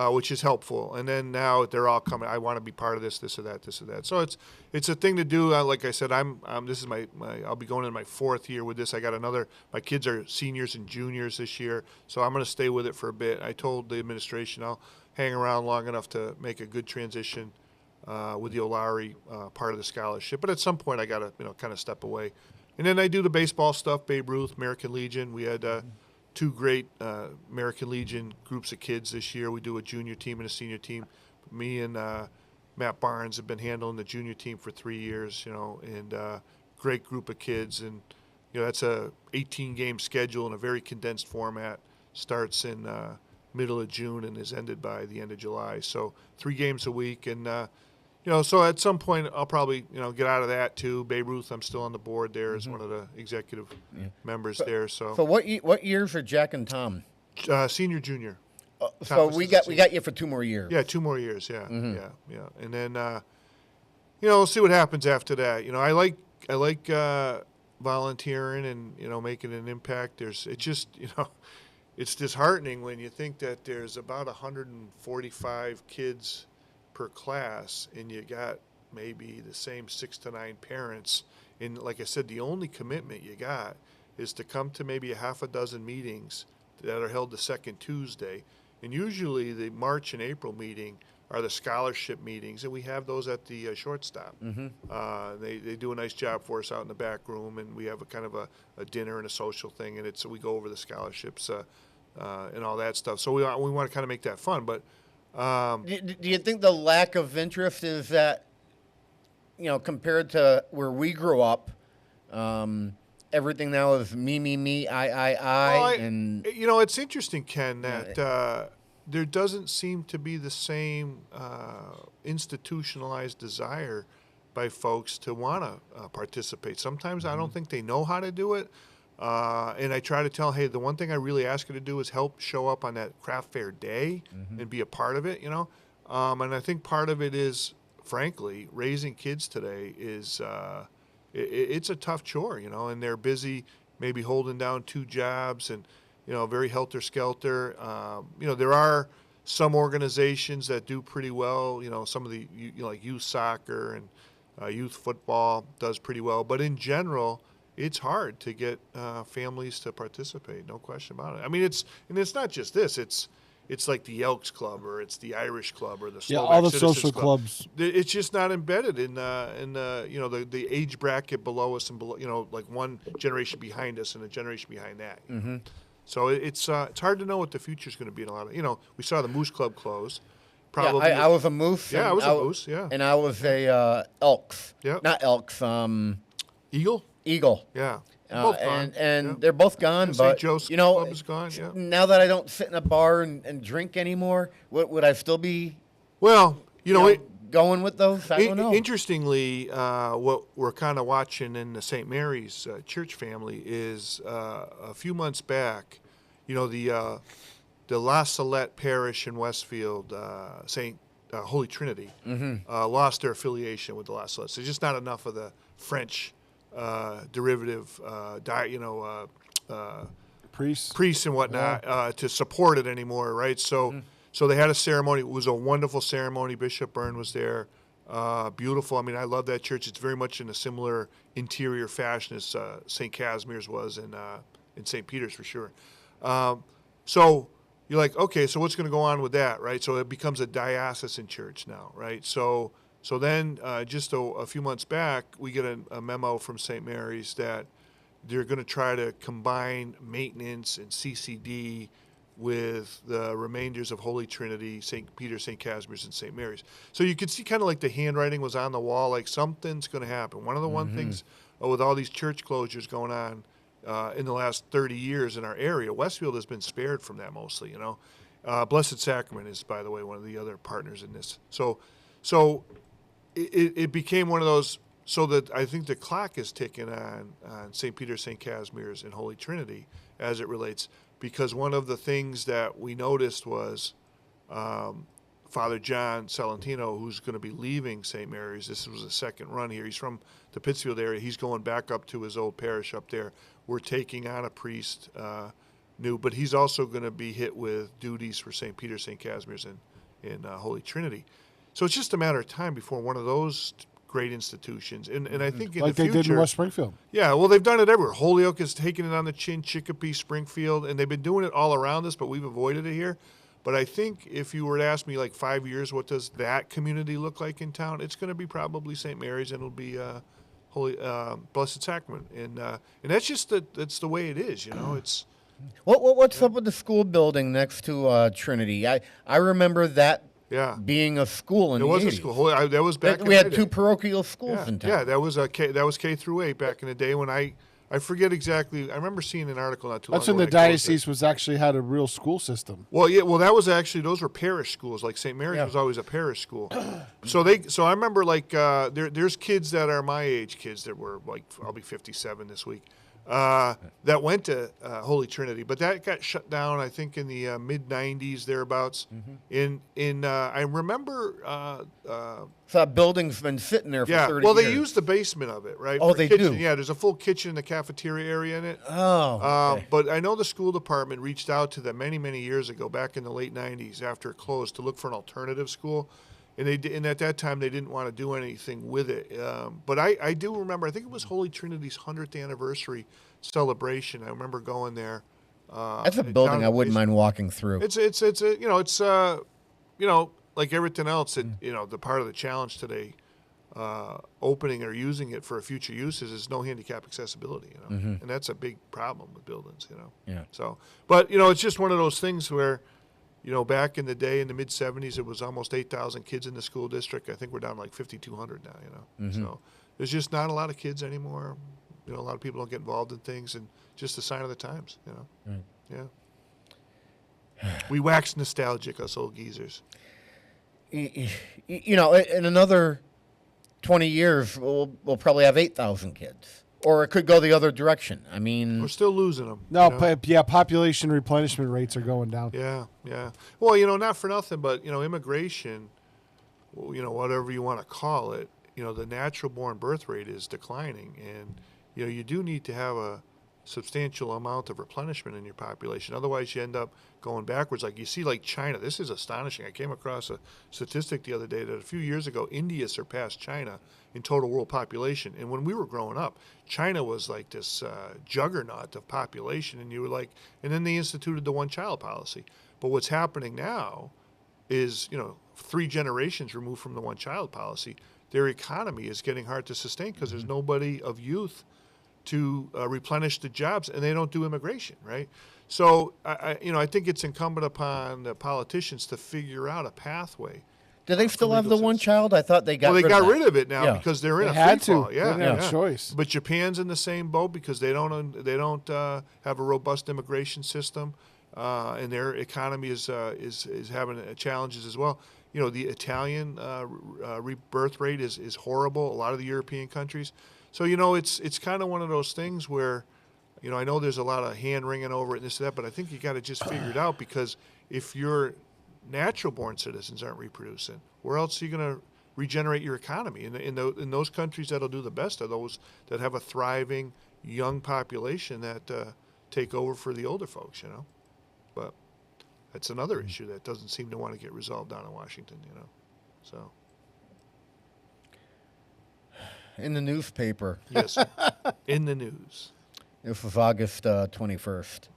which is helpful. And then now they're all coming. I want to be part of this or that, this or that. So it's a thing to do. Like I said, this is my I'll be going in my 4th year with this. I got my kids are seniors and juniors this year, so I'm going to stay with it for a bit. I told the administration I'll hang around long enough to make a good transition with the O'Leary part of the scholarship. But at some point I got to, kind of step away. And then I do the baseball stuff, Babe Ruth, American Legion. We had 2 great American Legion groups of kids this year. We do a junior team and a senior team. Me and Matt Barnes have been handling the junior team for 3 years, and great group of kids. And, that's a 18-game schedule in a very condensed format. Starts in middle of June and is ended by the end of July. So 3 games a week. And, so at some point I'll probably, get out of that too. Babe Ruth, I'm still on the board there as one of the executive members there. So what years are Jack and Tom? Senior, junior. So we got you for 2 more years. Yeah, 2 more years. Yeah, yeah. And then, we'll see what happens after that. I like volunteering and, making an impact. It's just, it's disheartening when you think that there's about 145 kids per class, and you got maybe the same 6 to 9 parents. And like I said, the only commitment you got is to come to maybe a half a dozen meetings that are held the second Tuesday. And usually the March and April meeting are the scholarship meetings, and we have those at the shortstop. They do a nice job for us out in the back room, and we have a kind of a dinner and a social thing, and we go over the scholarships and all that stuff. So we want to kind of make that fun. But do you think the lack of interest is that, compared to where we grew up, everything now is me, I, and it's interesting, Ken, that there doesn't seem to be the same institutionalized desire by folks to want to participate. Sometimes I don't think they know how to do it. And I try to tell, hey, the one thing I really ask you to do is help show up on that craft fair day and be a part of it, And I think part of it is, frankly, raising kids today is it's a tough chore, and they're busy maybe holding down 2 jobs. And, very helter-skelter. There are some organizations that do pretty well. Some of the like youth soccer and youth football does pretty well. But in general, it's hard to get families to participate. No question about it. I mean, it's not just this. It's like the Elks Club, or it's the Irish Club, or the Slovak all the Citizens social Club. clubs. It's just not embedded in the age bracket below us and below, like one generation behind us and a generation behind that. Mm-hmm. So it's hard to know what the future's going to be in a lot of. We saw the Moose Club close. Probably. Yeah, I was a Moose. Yeah, I was a Moose. Yeah, and I was a Elks. Yeah, not Elks. Eagle. Eagle. Yeah. Both and they're both gone. And but St. Joe's Club is gone. Yeah. Now that I don't sit in a bar and drink anymore, would I still be? Well, going with those. I don't know. Interestingly, what we're kind of watching in the St. Mary's church family is a few months back, the La Salette Parish in Westfield, St. Holy Trinity, lost their affiliation with the La Salette. So there's just not enough of the French derivative priests and whatnot to support it anymore, right? So so they had a ceremony. It was a wonderful ceremony. Bishop Byrne was there. Beautiful. I mean, I love that church. It's very much in a similar interior fashion as St. Casimir's was in St. Peter's, for sure. So you're like, okay, so what's going to go on with that, right? So it becomes a diocesan church now, right? So then just a few months back, we get a memo from St. Mary's that they're going to try to combine maintenance and CCD with the remainders of Holy Trinity, St. Peter, St. Casimir's, and St. Mary's. So you could see kind of like the handwriting was on the wall, like something's going to happen. One of the things with all these church closures going on in the last 30 years in our area, Westfield has been spared from that mostly, Blessed Sacrament is, by the way, one of the other partners in this. So it became one of those, so that I think the clock is ticking on St. Peter, St. Casimir's, and Holy Trinity as it relates, because one of the things that we noticed was Father John Salentino, who's going to be leaving St. Mary's. This was a second run here. He's from the Pittsfield area. He's going back up to his old parish up there. We're taking on a priest new, but he's also going to be hit with duties for St. Peter, St. Casimir's, and Holy Trinity. So it's just a matter of time before one of those great institutions, and I think in like the future, they did in West Springfield. Yeah, well, they've done it everywhere. Holyoke has taken it on the chin, Chicopee, Springfield, and they've been doing it all around us, but we've avoided it here. But I think if you were to ask me, like 5 years, what does that community look like in town? It's going to be probably St. Mary's, and it'll be Holy Blessed Sacrament, and that's just that's the way it is. It's what's up with the school building next to Trinity? I remember that. Yeah, being a school in the 80s. It was a school. That was back. We had two parochial schools in town. Yeah, that was K through 8 back in the day when I forget exactly. I remember seeing an article not too long ago. That's when the diocese was actually had a real school system. Well, yeah. Well, that was actually, those were parish schools. Like St. Mary's was always a parish school. So I remember like there's kids that are my age, kids that were like, I'll be 57 this week. That went to Holy Trinity, but that got shut down, I think, in the mid '90s thereabouts. I remember. So that building's been sitting there for 30 years. Well, they use the basement of it, right? Oh, they kitchen. do. Yeah, there's a full kitchen and the cafeteria area in it. Oh. Okay. But I know the school department reached out to them many years ago, back in the late '90s, after it closed, to look for an alternative school. And and at that time, they didn't want to do anything with it. But I do remember, I think it was Holy Trinity's 100th anniversary celebration. I remember going there. That's a building I wouldn't mind walking through. It's like everything else. The part of the challenge today, opening or using it for future uses, is no handicap accessibility. And that's a big problem with buildings. Yeah. So, but it's just one of those things where. Back in the day, in the mid '70s, it was almost 8,000 kids in the school district. I think we're down to like 5,200 now. So there's just not a lot of kids anymore. A lot of people don't get involved in things, and just a sign of the times. Right. Yeah. We wax nostalgic, us old geezers. In another 20 years, we'll probably have 8,000 kids. Or it could go the other direction. I mean, we're still losing them. No, population replenishment rates are going down. Yeah. Well, not for nothing, but immigration, whatever you want to call it, the natural born birth rate is declining, and you do need to have a substantial amount of replenishment in your population. Otherwise, you end up going backwards. Like you see, like China, this is astonishing. I came across a statistic the other day that a few years ago, India surpassed China in total world population. And when we were growing up, China was like this juggernaut of population, and you were like, and then they instituted the one-child policy. But what's happening now is, 3 generations removed from the one-child policy, their economy is getting hard to sustain because there's nobody of youth to replenish the jobs, and they don't do immigration, right? So, I think it's incumbent upon the politicians to figure out a pathway. Do they still have the one child? I thought they got. Well, they got rid of it now Yeah. because they're in a had free fall. to. Yeah, They didn't have a yeah. choice. But Japan's in the same boat because they don't have a robust immigration system, and their economy is having challenges as well. The Italian rebirth rate is horrible. A lot of the European countries. So it's kind of one of those things where, I know there's a lot of hand wringing over it and this and that, but I think you got to just figure it out, because if your natural-born citizens aren't reproducing, where else are you going to regenerate your economy? In those countries that'll do the best are those that have a thriving young population that take over for the older folks. But that's another issue that doesn't seem to want to get resolved down in Washington. So. In the newspaper. Yes, in the news. This was August 21st.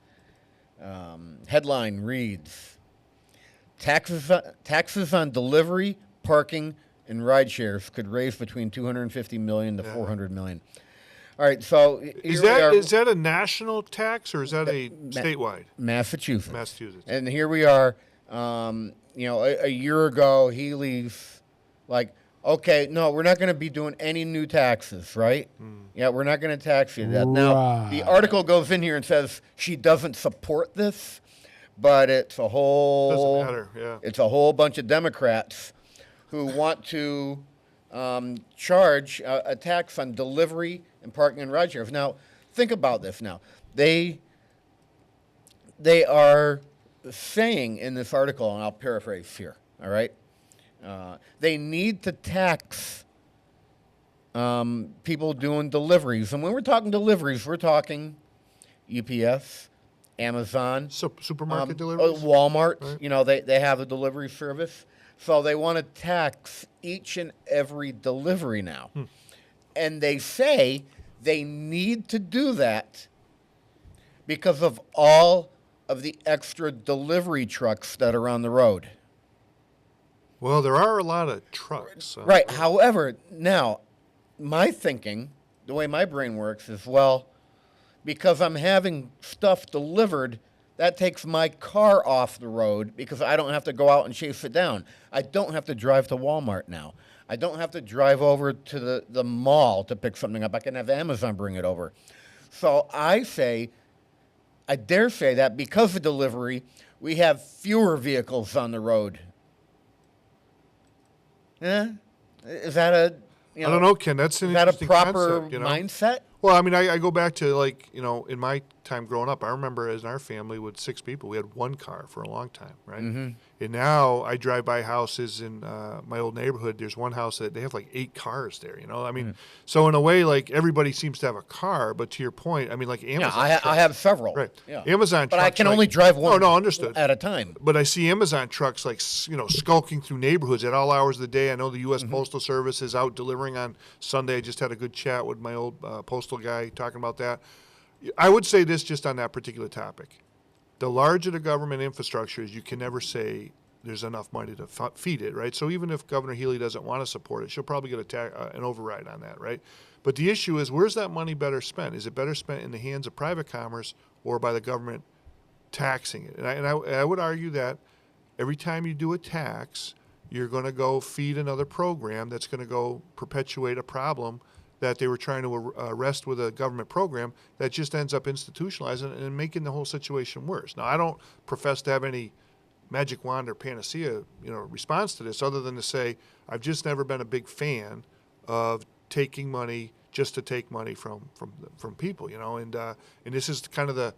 Headline reads, taxes on delivery, parking, and ride shares could raise between $250 million to $400 million. All right, so is that a national tax or is that a statewide? Massachusetts. And here we are. A year ago, Healy's like, okay, no, we're not going to be doing any new taxes, right? Yeah, we're not going to tax you. That. Now, the article goes in here and says she doesn't support this, but it's a whole. Doesn't matter. Yeah. It's a whole bunch of Democrats who want to charge a tax on delivery and parking and ride shares. Now, think about this. Now, they are saying in this article, and I'll paraphrase here. All right. They need to tax people doing deliveries. And when we're talking deliveries, we're talking UPS, Amazon. Supermarket deliveries? Walmart. Right. They have a delivery service. So they want to tax each and every delivery now. And they say they need to do that because of all of the extra delivery trucks that are on the road. Well, there are a lot of trucks. So. Right. However, now, my thinking, the way my brain works is, well, because I'm having stuff delivered, that takes my car off the road because I don't have to go out and chase it down. I don't have to drive to Walmart now. I don't have to drive over to the mall to pick something up. I can have Amazon bring it over. So I dare say that because of delivery, we have fewer vehicles on the road. Yeah, is that a? I don't know, Ken. That's an interesting proper concept, mindset? Well, I mean, I go back to in my time growing up, I remember as in our family with 6 people, we had 1 car for a long time, right? Mm-hmm. And now I drive by houses in my old neighborhood. There's one house that they have like 8 cars there. I mean, so in a way, like everybody seems to have a car. But to your point, I mean, like Amazon. Yeah, I have several. Right. Yeah. Amazon. But trucks, I can only drive one. No, understood. At a time. But I see Amazon trucks like skulking through neighborhoods at all hours of the day. I know the U.S. Postal Service is out delivering on Sunday. I just had a good chat with my old postal guy talking about that. I would say this just on that particular topic. The larger the government infrastructure is, you can never say there's enough money to feed it, right? So even if Governor Healy doesn't want to support it, she'll probably get an override on that, right? But the issue is, where's that money better spent? Is it better spent in the hands of private commerce or by the government taxing it? And I would argue that every time you do a tax, you're going to go feed another program that's going to go perpetuate a problem that they were trying to arrest with a government program that just ends up institutionalizing and making the whole situation worse. Now, I don't profess to have any magic wand or panacea, response to this, other than to say I've just never been a big fan of taking money just to take money from people, and this is kind of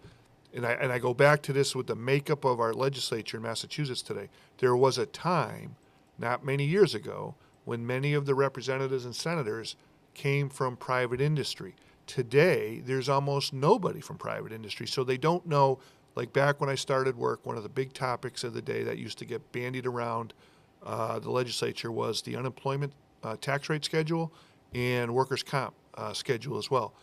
and I go back to this with the makeup of our legislature in Massachusetts today. There was a time, not many years ago, when many of the representatives and senators came from private industry. today, there's almost nobody from private industry. So they don't know, like back when I started work, one of the big topics of the day that used to get bandied around the legislature was the unemployment tax rate schedule and workers' comp schedule as well.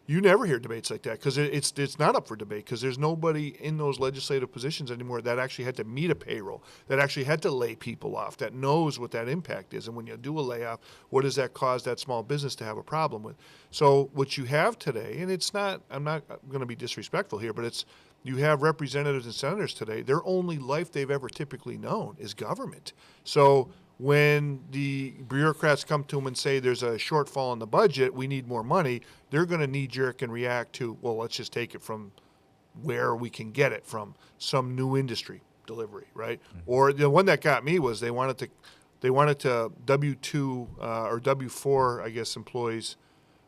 You never hear debates like that because it's not up for debate because there's nobody in those legislative positions anymore that actually had to meet a payroll, that actually had to lay people off, that knows what that impact is. And when you do a layoff, what does that cause that small business to have a problem with? So what you have today, and it's not, I'm not going to be disrespectful here, but it's, you have representatives and senators today, their only life they've ever typically known is government. So when the bureaucrats come to them and say there's a shortfall in the budget, we need more money, they're going to knee-jerk and react to, well, let's just take it from where we can get it from, some new industry delivery, right? Mm-hmm. Or the one that got me was they wanted to W-2 or W-4, I guess, employees,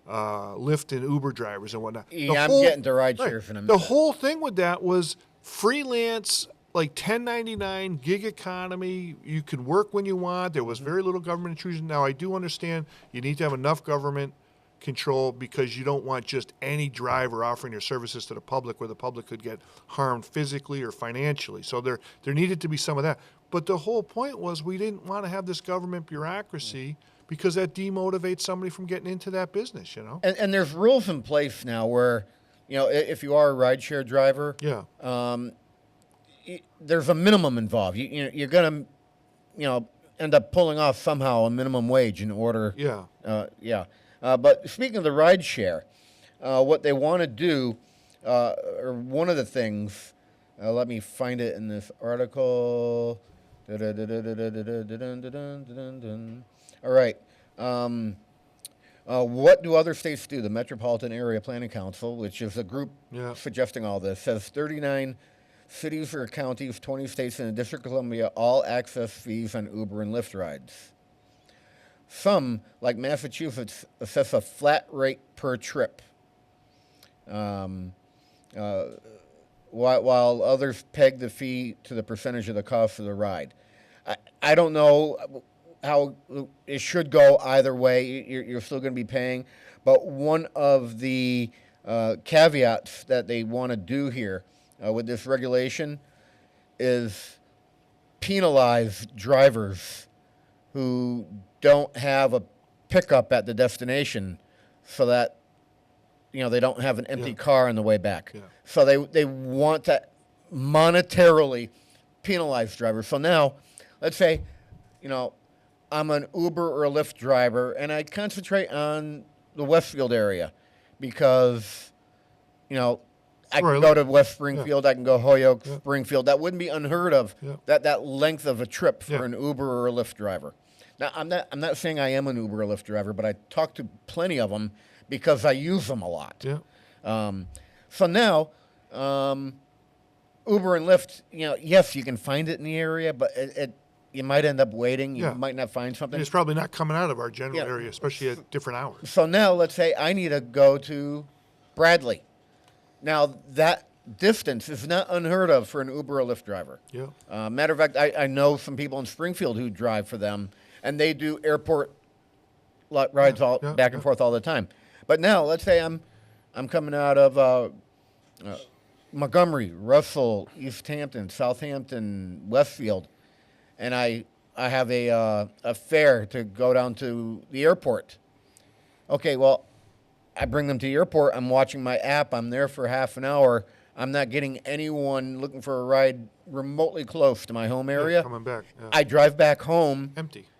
Lyft and Uber drivers and whatnot. Yeah, I'm getting to ride shares in a minute. The whole thing with that was freelance, like 1099 gig economy. You could work when you want. There was very little government intrusion. Now, I do understand you need to have enough government control because you don't want just any driver offering their services to the public where the public could get harmed physically or financially. So there needed to be some of that. But the whole point was we didn't want to have this government bureaucracy because that demotivates somebody from getting into that business, you know? And there's rules in place now where, you know, if you are a rideshare driver, there's a minimum involved. You're going to, end up pulling off somehow a minimum wage in order. But speaking of the rideshare, what they want to do, or one of the things, let me find it in this article. All right. What do other states do? The Metropolitan Area Planning Council, which is a group suggesting all this, says 39 cities or counties, 20 states, and the District of Columbia all access fees on Uber and Lyft rides. Some, like Massachusetts, assess a flat rate per trip, while others peg the fee to the percentage of the cost of the ride. I don't know how it should go either way. You're still going to be paying. But one of the caveats that they want to do here with this regulation is penalize drivers who don't have a pickup at the destination so that, they don't have an empty car on the way back. Yeah. So they want to monetarily penalize drivers. So now, let's say, I'm an Uber or a Lyft driver, and I concentrate on the Westfield area because, I can go to West Springfield, I can go Holyoke, Springfield. That wouldn't be unheard of, that length of a trip for an Uber or a Lyft driver. Now, I'm not saying I am an Uber or Lyft driver, but I talk to plenty of them because I use them a lot. Yeah. So now, Uber and Lyft, yes, you can find it in the area, but you might end up waiting. You might not find something. It's probably not coming out of our general area, especially at different hours. So now, let's say I need to go to Bradley. Now, that distance is not unheard of for an Uber or Lyft driver. Yeah. Matter of fact, I know some people in Springfield who drive for them, and they do airport rides back and forth all the time. But now, let's say I'm coming out of Montgomery, Russell, East Hampton, Southampton, Westfield, and I have a fare to go down to the airport. Okay, well, I bring them to the airport. I'm watching my app. I'm there for half an hour. I'm not getting anyone looking for a ride remotely close to my home area. Coming back. Yeah. I drive back home.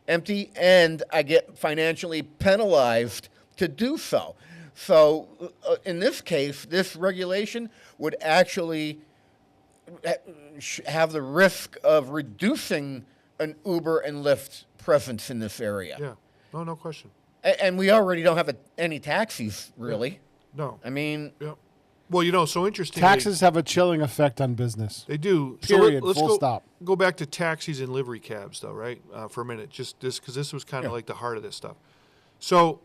Empty, and I get financially penalized to do so. So in this case, this regulation would actually have the risk of reducing an Uber and Lyft presence in this area. Yeah, no question. And we already don't have any taxis, really. No. I mean... Yeah. Well, so interesting. Taxes have a chilling effect on business. They do. Period. So let's full stop. Go back to taxis and livery cabs, though, right? For a minute, just this, because this was kind of like the heart of this stuff. So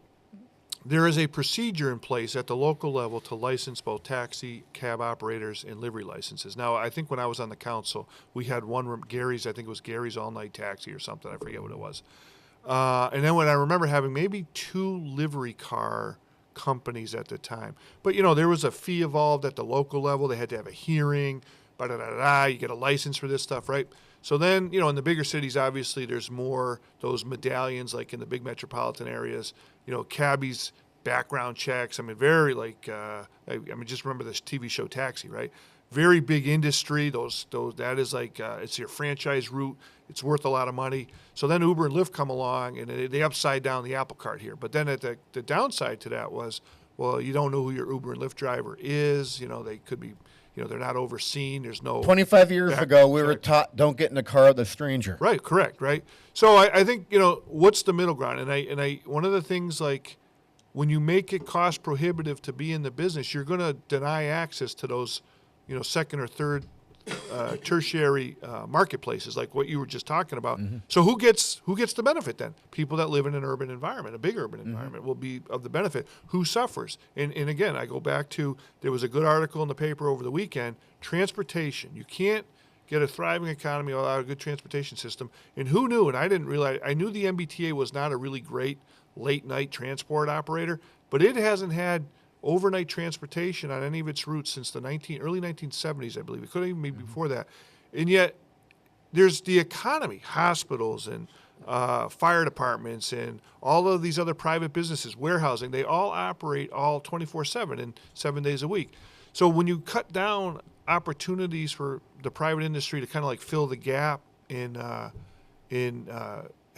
there is a procedure in place at the local level to license both taxi, cab operators, and livery licenses. Now, I think when I was on the council, we had one, Gary's, I think it was Gary's All-Night Taxi or something. I forget what it was. And then when I remember having maybe 2 livery car companies at the time. But, you know, there was a fee involved at the local level. They had to have a hearing, you get a license for this stuff, right? So then, you know, in the bigger cities, obviously, there's more those medallions, like in the big metropolitan areas, you know, cabbies, background checks. I mean, very like, just remember this TV show Taxi, right? Very big industry. That is like, it's your franchise route. It's worth a lot of money. So then Uber and Lyft come along, and they upside down the apple cart here. But then the downside to that was, well, you don't know who your Uber and Lyft driver is. You know, they could be, you know, they're not overseen. There's no 25 years ago, we were taught, don't get in the car with a stranger. Right, correct, right? So I think, you know, what's the middle ground? And I one of the things, like, when you make it cost prohibitive to be in the business, you're going to deny access to those, you know, second or third tertiary marketplaces, like what you were just talking about. Mm-hmm. So who gets the benefit then? People that live in an urban environment, a big urban environment, will be of the benefit. Who suffers? And again, I go back to, there was a good article in the paper over the weekend, transportation. You can't get a thriving economy without a good transportation system. And who knew, and I didn't realize, I knew the MBTA was not a really great late-night transport operator, but it hasn't had overnight transportation on any of its routes since the early 1970s, I believe. It could even be before that. And yet, there's the economy, hospitals and fire departments and all of these other private businesses, warehousing, they all operate all 24/7 and 7 days a week. So when you cut down opportunities for the private industry to kind of like fill the gap in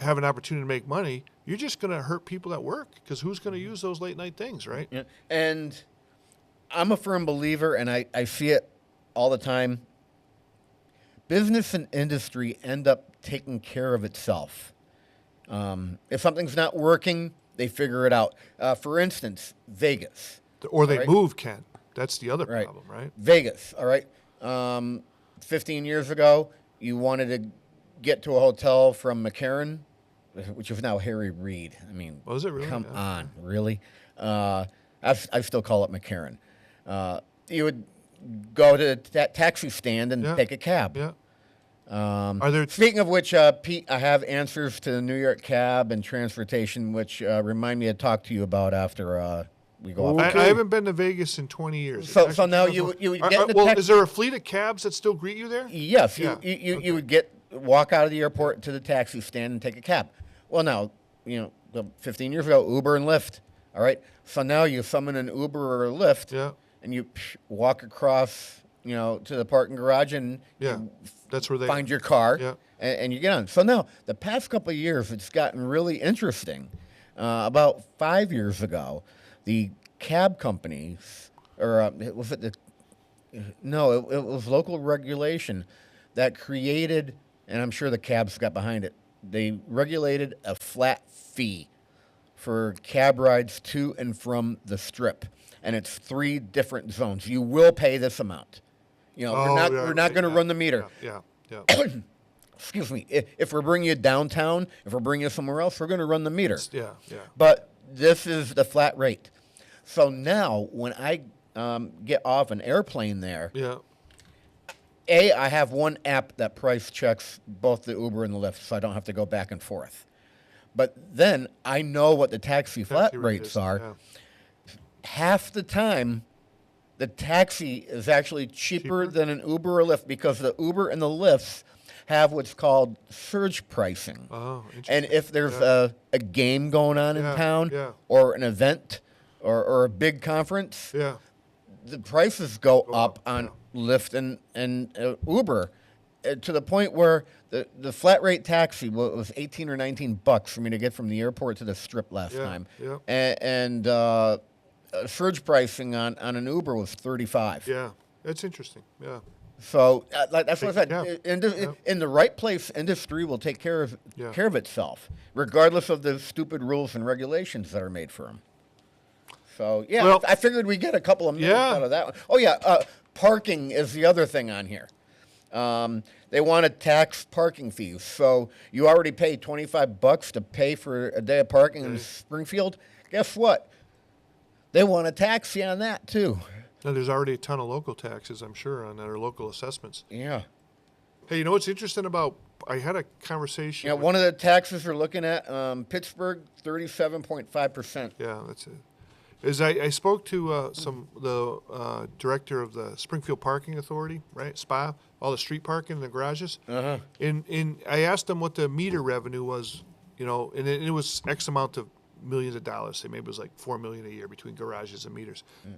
have an opportunity to make money, you're just going to hurt people at work, because who's going to use those late night things, right? Yeah. And I'm a firm believer, and I see it all the time. Business and industry end up taking care of itself. If something's not working, they figure it out. For instance, Vegas. Or they move, Ken. That's the other problem, right? Vegas, all right? 15 years ago, you wanted to get to a hotel from McCarran, which is now Harry Reid. I mean, was it really? Come on, really? I still call it McCarran. You would go to that taxi stand and take a cab. Yeah. Are there? Speaking of which, Pete, I have answers to the New York cab and transportation, which remind me to talk to you about after we go off. I haven't been to Vegas in 20 years. So now you would get in the taxi. Is there a fleet of cabs that still greet you there? Yes. You would walk out of the airport to the taxi stand and take a cab. Well, now, 15 years ago, Uber and Lyft, all right? So now you summon an Uber or a Lyft, and you walk across, to the parking garage, and that's where they find your car, and you get on. So now, the past couple of years, it's gotten really interesting. About 5 years ago, the cab companies, or was it it was local regulation that created, and I'm sure the cabs got behind it, they regulated a flat fee for cab rides to and from the Strip, and it's 3 different zones. You will pay this amount. We're not going to run the meter. Yeah. Excuse me. If we're bringing you downtown, if we're bringing you somewhere else, we're going to run the meter. Yeah. But this is the flat rate. So now, when I get off an airplane there, I have one app that price checks both the Uber and the Lyft, so I don't have to go back and forth. But then I know what the taxi flat rates are. Yeah. Half the time, the taxi is actually cheaper than an Uber or Lyft, because the Uber and the Lyfts have what's called surge pricing. Oh, interesting. And if there's a game going on in town, or an event, or a big conference, the prices go up on Lyft and Uber, to the point where the flat rate taxi was $18 or $19 for me to get from the airport to the Strip last time, and surge pricing on an Uber was $35. Yeah, that's interesting. Yeah. So that's what I said. In the right place, industry will take care of itself, regardless of the stupid rules and regulations that are made for them. So I figured we'd get a couple of minutes out of that one. Oh yeah, parking is the other thing on here. They want to tax parking fees. So you already pay $25 to pay for a day of parking in Springfield. Guess what? They want to tax you on that too. Now, there's already a ton of local taxes, I'm sure, on that, or local assessments. Yeah. Hey, you know what's interesting about? I had a conversation. Yeah, one of the taxes we're looking at, Pittsburgh, 37.5%. Yeah, that's it. Is I spoke to the director of the Springfield Parking Authority, right? SPA, all the street parking in the garages. Uh-huh. And I asked them what the meter revenue was, and it was X amount of millions of dollars. Say maybe it was like $4 million a year between garages and meters. Yeah.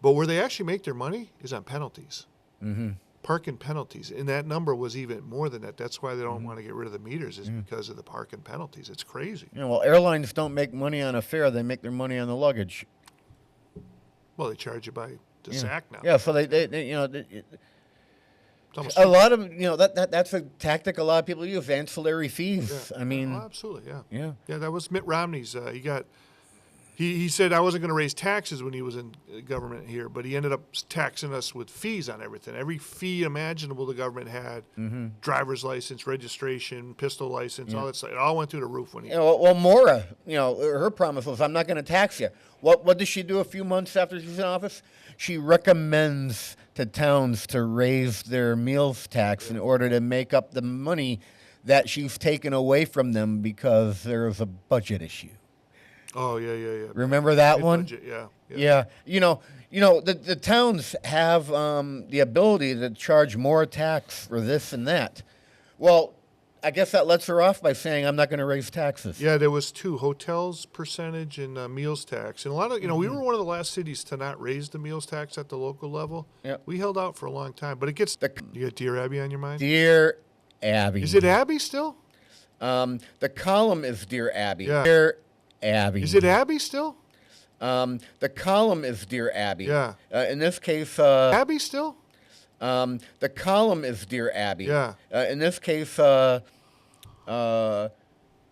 But where they actually make their money is on penalties. Mm-hmm. Parking penalties, and that number was even more than that. That's why they don't want to get rid of the meters, is because of the parking penalties. It's crazy. Well, airlines don't make money on a fare; they make their money on the luggage. Well, they charge you by the sack now. Yeah, so they a lot of that's a tactic a lot of people use, ancillary fees. Yeah. I mean, absolutely, yeah. That was Mitt Romney's. He said I wasn't going to raise taxes when he was in government here, but he ended up taxing us with fees on everything. Every fee imaginable the government had, driver's license, registration, pistol license, all that stuff. It all went through the roof when he. Well, Maura, her promise was, "I'm not going to tax you." What does she do a few months after she's in office? She recommends to towns to raise their meals tax in order to make up the money that she's taken away from them because there's a budget issue. Oh, yeah. Remember that one? Budget, yeah. The towns have the ability to charge more tax for this and that. Well, I guess that lets her off by saying, "I'm not going to raise taxes." Yeah, there was two: hotels percentage and meals tax. And a lot of, we were one of the last cities to not raise the meals tax at the local level. Yeah. We held out for a long time, but it gets. You got Dear Abby on your mind? Dear Abby. Is it Abby still? The column is Dear Abby. Yeah. Dear Abby. Is it Abby still? The column is Dear Abby. Yeah. In this case, Abby still? The column is Dear Abby. Yeah. In this case,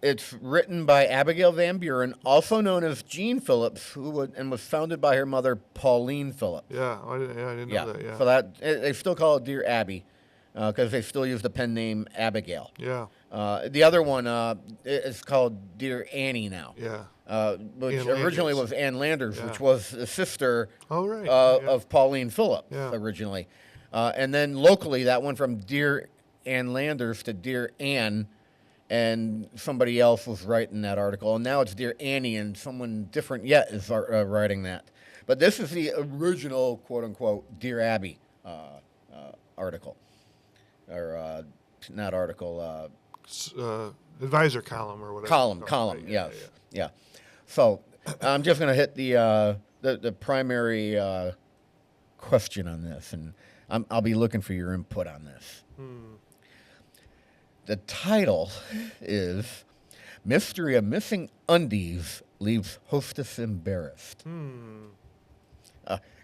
it's written by Abigail Van Buren, also known as Jean Phillips, and was founded by her mother, Pauline Phillips. Yeah, I didn't know that. Yeah. So they still call it Dear Abby because they still use the pen name Abigail. Yeah. The other one is called Dear Annie now. Yeah. Which Ann originally Landers. was Ann Landers, Yeah. which was the sister right. of Pauline Phillips Yeah. originally. And then locally, that went from Dear Ann Landers to Dear Ann, and somebody else was writing that article. And now it's Dear Annie, and someone different yet is writing that. But this is the original, quote-unquote, Dear Abby article. Or not article. Advisor column or whatever. Column, right, yes. Yeah. So I'm just going to hit the primary question on this, and I'll be looking for your input on this. The title is Mystery of Missing Undies Leaves Hostess Embarrassed.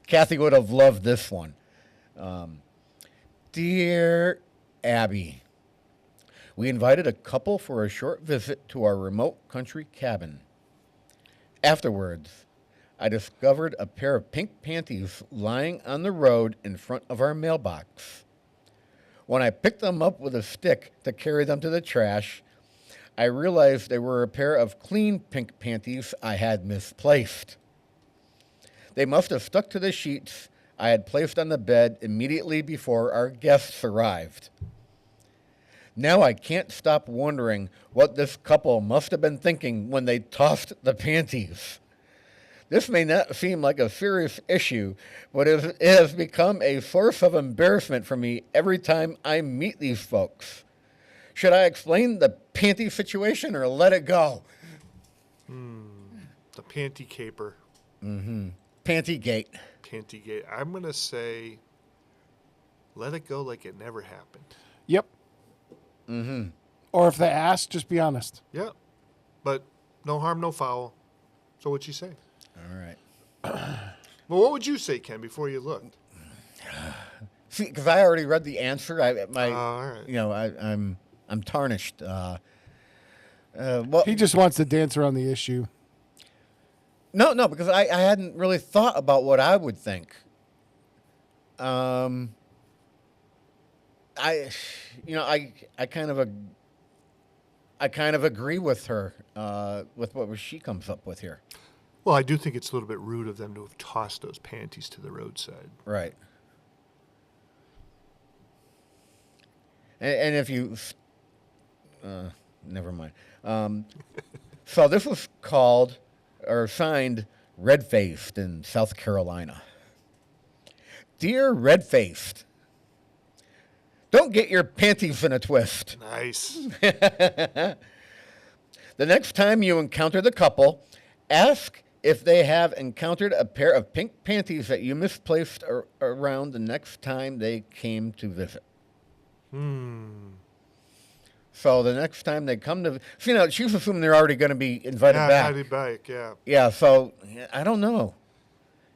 Kathy would have loved this one. Dear Abby, we invited a couple for a short visit to our remote country cabin. Afterwards, I discovered a pair of pink panties lying on the road in front of our mailbox. When I picked them up with a stick to carry them to the trash, I realized they were a pair of clean pink panties I had misplaced. They must have stuck to the sheets I had placed on the bed immediately before our guests arrived. Now I can't stop wondering what this couple must have been thinking when they tossed the panties. This may not seem like a serious issue, but it has become a source of embarrassment for me every time I meet these folks. Should I explain the panty situation or let it go? The panty caper. Pantygate. Pantygate. I'm going to say let it go like it never happened. Yep. Or if they ask, just be honest. Yeah. But no harm, no foul. So what'd she say? All right. Well, what would you say, Ken, before you looked? See, because I already read the answer. all right. I'm tarnished. He just wants to dance around the issue. No, because I hadn't really thought about what I would think. I kind of agree with her with what she comes up with here. Well, I do think it's a little bit rude of them to have tossed those panties to the roadside. Right. And if you... never mind. So this was called, or signed, red-faced in South Carolina. Dear red-faced, don't get your panties in a twist. Nice. The next time you encounter the couple, ask if they have encountered a pair of pink panties that you misplaced around the next time they came to visit. So the next time they come to, she's assuming they're already going to be invited back. Invited back, yeah. Yeah, so I don't know.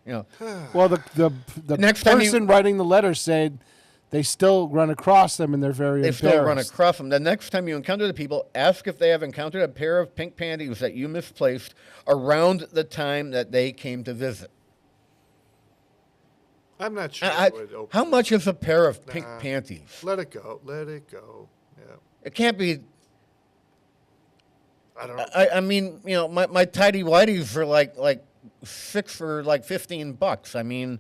Well, the next time person writing the letter said they still run across them and they're very They embarrassed. still run across them. The next time you encounter the people, ask if they have encountered a pair of pink panties that you misplaced around the time that they came to visit. I'm not sure. How much is a pair of pink panties? Let it go. Let it go. Yeah. It can't be. I don't know. I mean, my tidy whities are like 6 for like $15. I mean,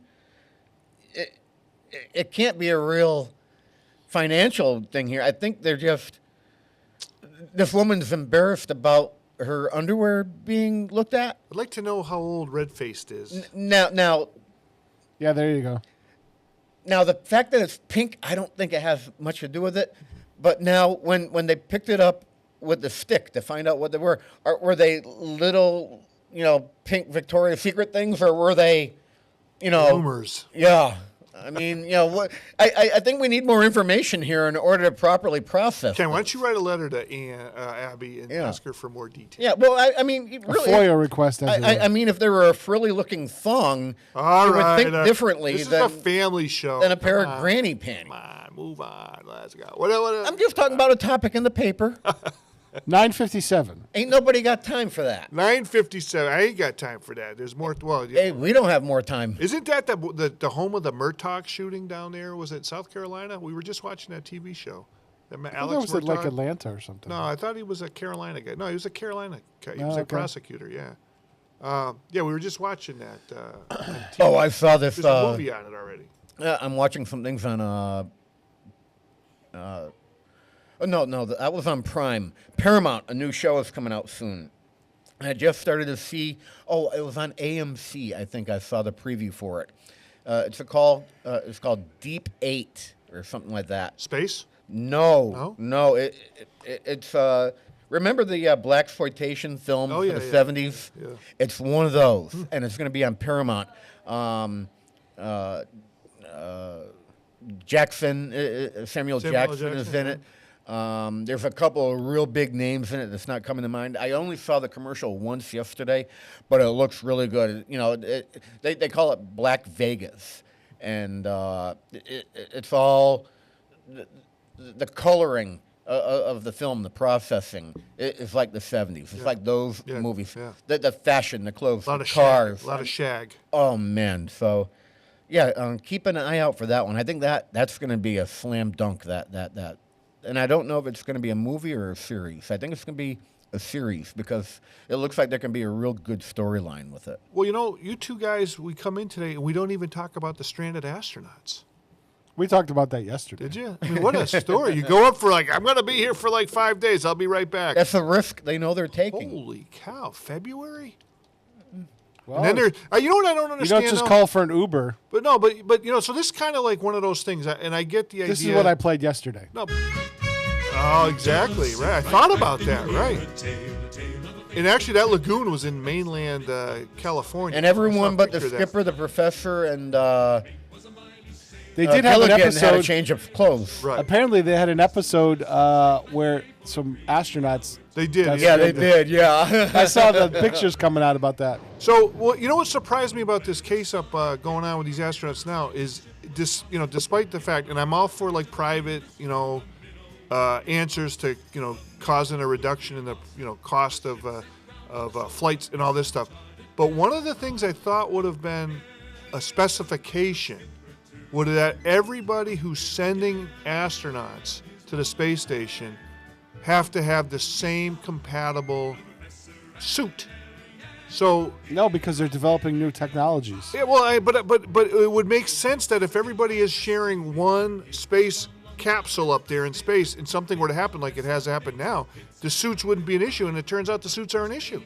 it can't be a real financial thing here. I think they're just. This woman's embarrassed about her underwear being looked at. I'd like to know how old Red-Faced is. Now. Yeah, there you go. Now, the fact that it's pink, I don't think it has much to do with it. But now, when they picked it up with the stick to find out what they were they little, pink Victoria's Secret things, or were they, rumors? Yeah. I mean, what? I think we need more information here in order to properly process. Ken, why don't you write a letter to Abby and ask her for more details? Yeah, well, I mean, really, a FOIA request. I mean, if there were a frilly-looking thong, you would think differently this than is a family show. Than a pair of granny panties. Come on, move on. Let's go. I'm just talking about a topic in the paper. 9:57. Ain't nobody got time for that. 9:57. I ain't got time for that. There's more. Well, hey, we don't have more time. Isn't that the home of the Murtaugh shooting down there? Was it South Carolina? We were just watching that TV show. Alex was like Atlanta or something. No, I thought he was a Carolina guy. No, he was a Carolina guy. He was a prosecutor. Yeah. We were just watching that. Oh, I saw this. There's a movie on it already. Yeah, I'm watching some things on. No, that was on Prime. Paramount, a new show is coming out soon. I just started to see. Oh, it was on AMC. I think I saw the preview for it. It's called Deep 8 or something like that. Space? No. It's remember the blaxploitation film of the 70s? Yeah. It's one of those, and it's going to be on Paramount. Samuel Jackson is in it. There's a couple of real big names in it that's not coming to mind. I only saw the commercial once yesterday, but it looks really good. They call it Black Vegas, and it's all the coloring of the film, the processing. It's like the 70s. It's like those movies. Yeah. The fashion, the clothes, the cars. A lot of shag. Oh, man. So, yeah, keep an eye out for that one. I think that's going to be a slam dunk, that. And I don't know if it's going to be a movie or a series. I think it's going to be a series because it looks like there can be a real good storyline with it. Well, you two guys, we come in today and we don't even talk about the stranded astronauts. We talked about that yesterday. Did you? I mean, what a story. You go up for I'm going to be here for 5 days. I'll be right back. That's a risk they know they're taking. Holy cow. February? Well, and then you know what I don't understand? You don't just call for an Uber. But no, but so this is kind of like one of those things, and I get the idea. This is what I played yesterday. No. Oh, exactly. Right. I thought about that. Right. And actually, that lagoon was in mainland California. And everyone but the skipper, the professor, and they did have an episode. Had a change of clothes. Right. Apparently, they had an episode where some astronauts. They did. Yeah, they did. Yeah. I saw the pictures coming out about that. So, what surprised me about this case up going on with these astronauts now is this. Despite the fact, and I'm all for private, answers to causing a reduction in the cost of flights and all this stuff. But one of the things I thought would have been a specification would that everybody who's sending astronauts to the space station have to have the same compatible suit. So no, because they're developing new technologies. Yeah, well, but it would make sense that if everybody is sharing one space capsule up there in space and something were to happen like it has happened now, the suits wouldn't be an issue, and it turns out the suits are an issue.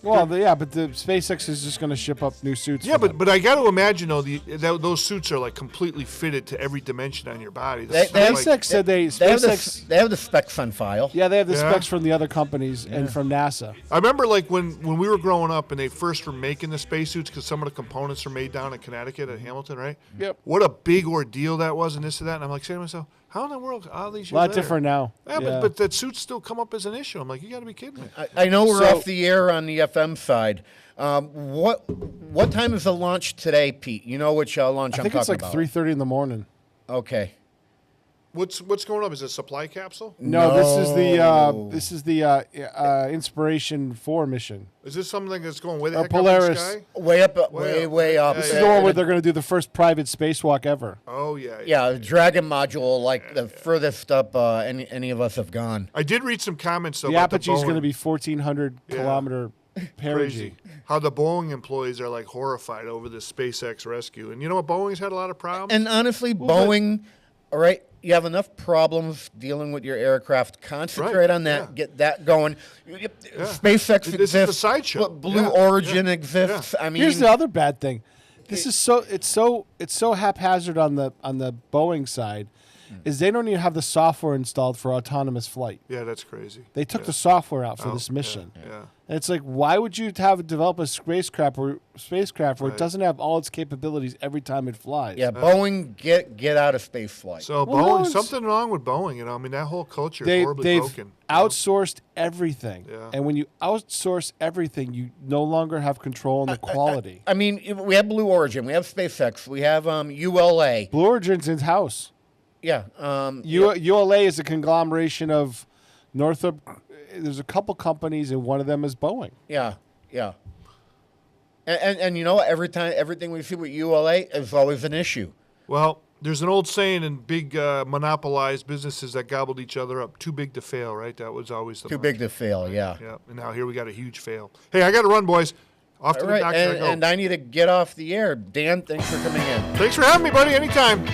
Well, but the SpaceX is just going to ship up new suits. Yeah, but I got to imagine though those suits are like completely fitted to every dimension on your body. SpaceX said they have the specs on file. Yeah, they have the specs from the other companies and from NASA. I remember like when we were growing up and they first were making the spacesuits because some of the components are made down in Connecticut at Hamilton, right? Yep. What a big ordeal that was, and this and that. And I'm like saying to myself, how in the world are all these years A lot later? different now. Yeah, but that suits still come up as an issue. I'm like, you got to be kidding me. I know we're off the air on the FM side. What time is the launch today, Pete? You know which launch I'm talking about? I think it's like 3:30 in the morning. Okay. What's going up? Is it a supply capsule? No, this is the Inspiration 4 mission. Is this something that's going way the heck Polaris. up in the sky? Way up. This is the one where they're going to do the first private spacewalk ever. Oh yeah. Yeah, Dragon module, like the furthest up any of us have gone. I did read some comments though. The about apogee is going to be 1,400 kilometer perigee. Crazy. How the Boeing employees are like horrified over this SpaceX rescue, and you know what? Boeing's had a lot of problems. And honestly, Boeing, all right. You have enough problems dealing with your aircraft. Concentrate on that. Get that going. SpaceX exists. This is a sideshow. Blue Origin exists. I mean, here's the other bad thing. This is it's so haphazard on the Boeing side, is they don't even have the software installed for autonomous flight. Yeah, that's crazy. They took the software out for this mission. Yeah. And it's like, why would you develop a spacecraft where it doesn't have all its capabilities every time it flies? Yeah, Boeing get out of space flight. So Boeing, something wrong with Boeing. You know, I mean that whole culture is horribly broken. They've outsourced everything, Yeah. and when you outsource everything, you no longer have control on the quality. I mean, we have Blue Origin, we have SpaceX, we have ULA. Blue Origin's in house. Yeah. ULA is a conglomeration of Northrop. There's a couple companies, and one of them is Boeing. Yeah. And you know what? Everything we see with ULA is always an issue. Well, there's an old saying in big monopolized businesses that gobbled each other up, too big to fail, right? That was always the Too big to fail, yeah. Yeah, and now here we got a huge fail. Hey, I got to run, boys. Off to the doctor I go. And I need to get off the air. Dan, thanks for coming in. Thanks for having me, buddy. Anytime.